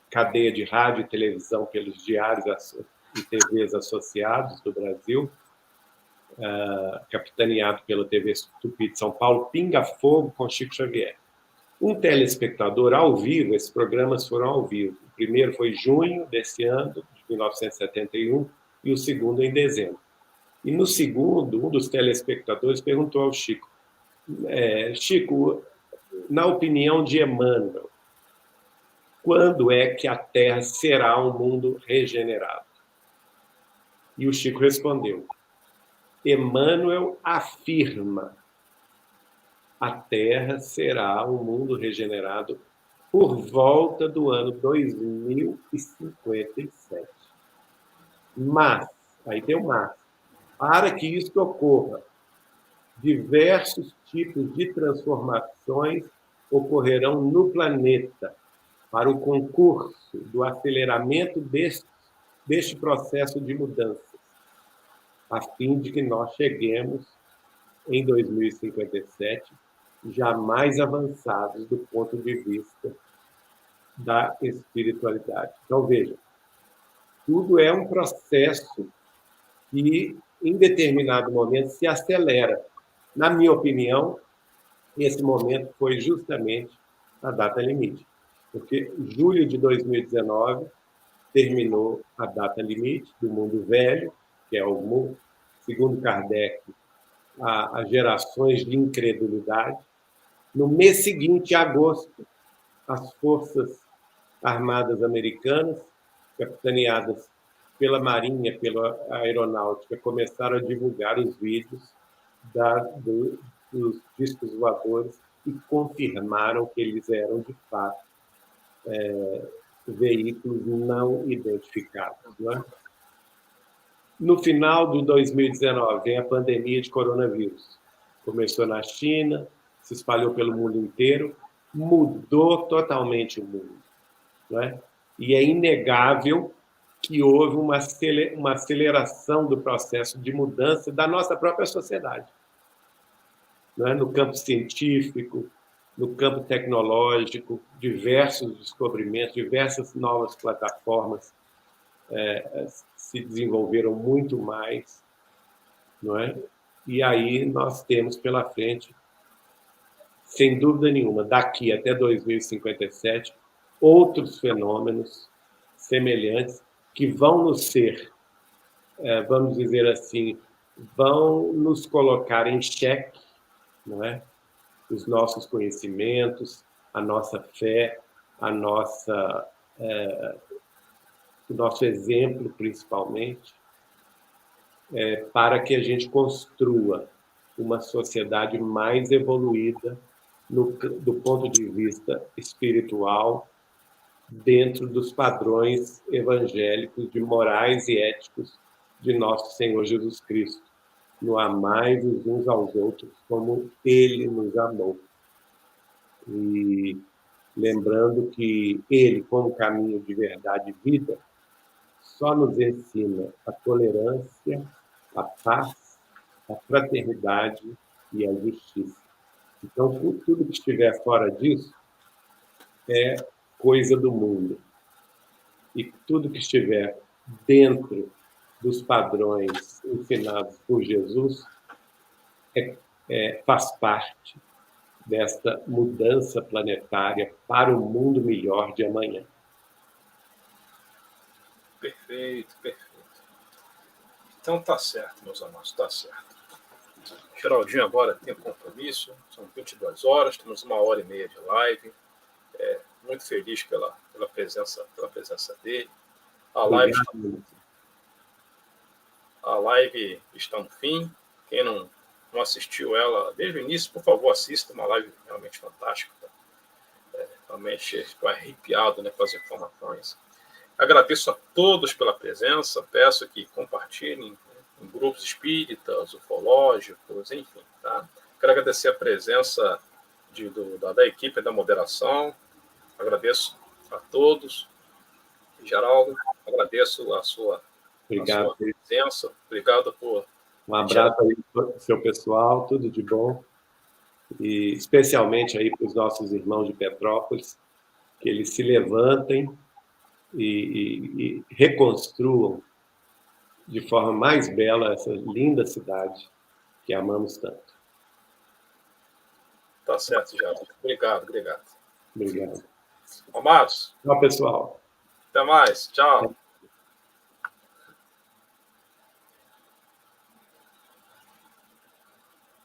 cadeia de rádio e televisão pelos diários e TVs associados do Brasil, capitaneado pela TV Tupi de São Paulo, Pinga Fogo com Chico Xavier. Um telespectador ao vivo, esses programas foram ao vivo. O primeiro foi em junho desse ano, de 1971, e o segundo em dezembro. E no segundo, um dos telespectadores perguntou ao Chico, Chico, na opinião de Emmanuel, quando é que a Terra será um mundo regenerado? E o Chico respondeu, Emmanuel afirma, a Terra será um mundo regenerado por volta do ano 2057. Mas, aí tem o mas, para que isso ocorra, diversos tipos de transformações ocorrerão no planeta para o concurso do aceleramento deste processo de mudanças, a fim de que nós cheguemos em 2057 já mais avançados do ponto de vista da espiritualidade. Então, veja, tudo é um processo que, em determinado momento, se acelera. Na minha opinião, esse momento foi justamente a data limite, porque julho de 2019 terminou a data limite do mundo velho, que é o mundo, segundo Kardec, as gerações de incredulidade. No mês seguinte, agosto, as Forças Armadas Americanas, capitaneadas pela Marinha, pela Aeronáutica, começaram a divulgar os vídeos dos discos voadores e confirmaram que eles eram, de fato, veículos não identificados. Não é? No final de 2019, vem a pandemia de coronavírus. Começou na China, se espalhou pelo mundo inteiro, mudou totalmente o mundo. Não é? E é inegável que houve uma aceleração do processo de mudança da nossa própria sociedade. Não é? No campo científico, no campo tecnológico, diversos descobrimentos, diversas novas plataformas se desenvolveram muito mais, não é? E aí nós temos pela frente, sem dúvida nenhuma, daqui até 2057, outros fenômenos semelhantes que vão nos ser, vamos dizer assim, vão nos colocar em xeque, não é? Os nossos conhecimentos, a nossa fé, o nosso exemplo, principalmente, para que a gente construa uma sociedade mais evoluída do ponto de vista espiritual, dentro dos padrões evangélicos de morais e éticos de nosso Senhor Jesus Cristo, no amai os uns aos outros como Ele nos amou. E lembrando que Ele, como caminho de verdade e vida, só nos ensina a tolerância, a paz, a fraternidade e a justiça. Então, tudo que estiver fora disso é coisa do mundo. E tudo que estiver dentro dos padrões ensinados por Jesus faz parte desta mudança planetária para o mundo melhor de amanhã. Perfeito, perfeito. Então tá certo, meus amados, tá certo. Geraldinho agora tem um compromisso, são 22 horas, temos 1h30 de live. Muito feliz pela presença dele. A live está no fim. Quem não assistiu ela desde o início, por favor, assista. Uma live realmente fantástica. Realmente estou arrepiado, né, com as informações. Agradeço a todos pela presença. Peço que compartilhem em grupos espíritas, ufológicos, enfim. Tá? Quero agradecer a presença da equipe da moderação. Agradeço a todos. Geraldo, agradeço a sua presença. Obrigado por... Um abraço aí para o seu pessoal, tudo de bom. E especialmente aí para os nossos irmãos de Petrópolis, que eles se levantem e reconstruam de forma mais bela essa linda cidade que amamos tanto. Tá certo, Geraldo. Obrigado. Obrigado. Amados. Tchau, pessoal. Até mais. Tchau.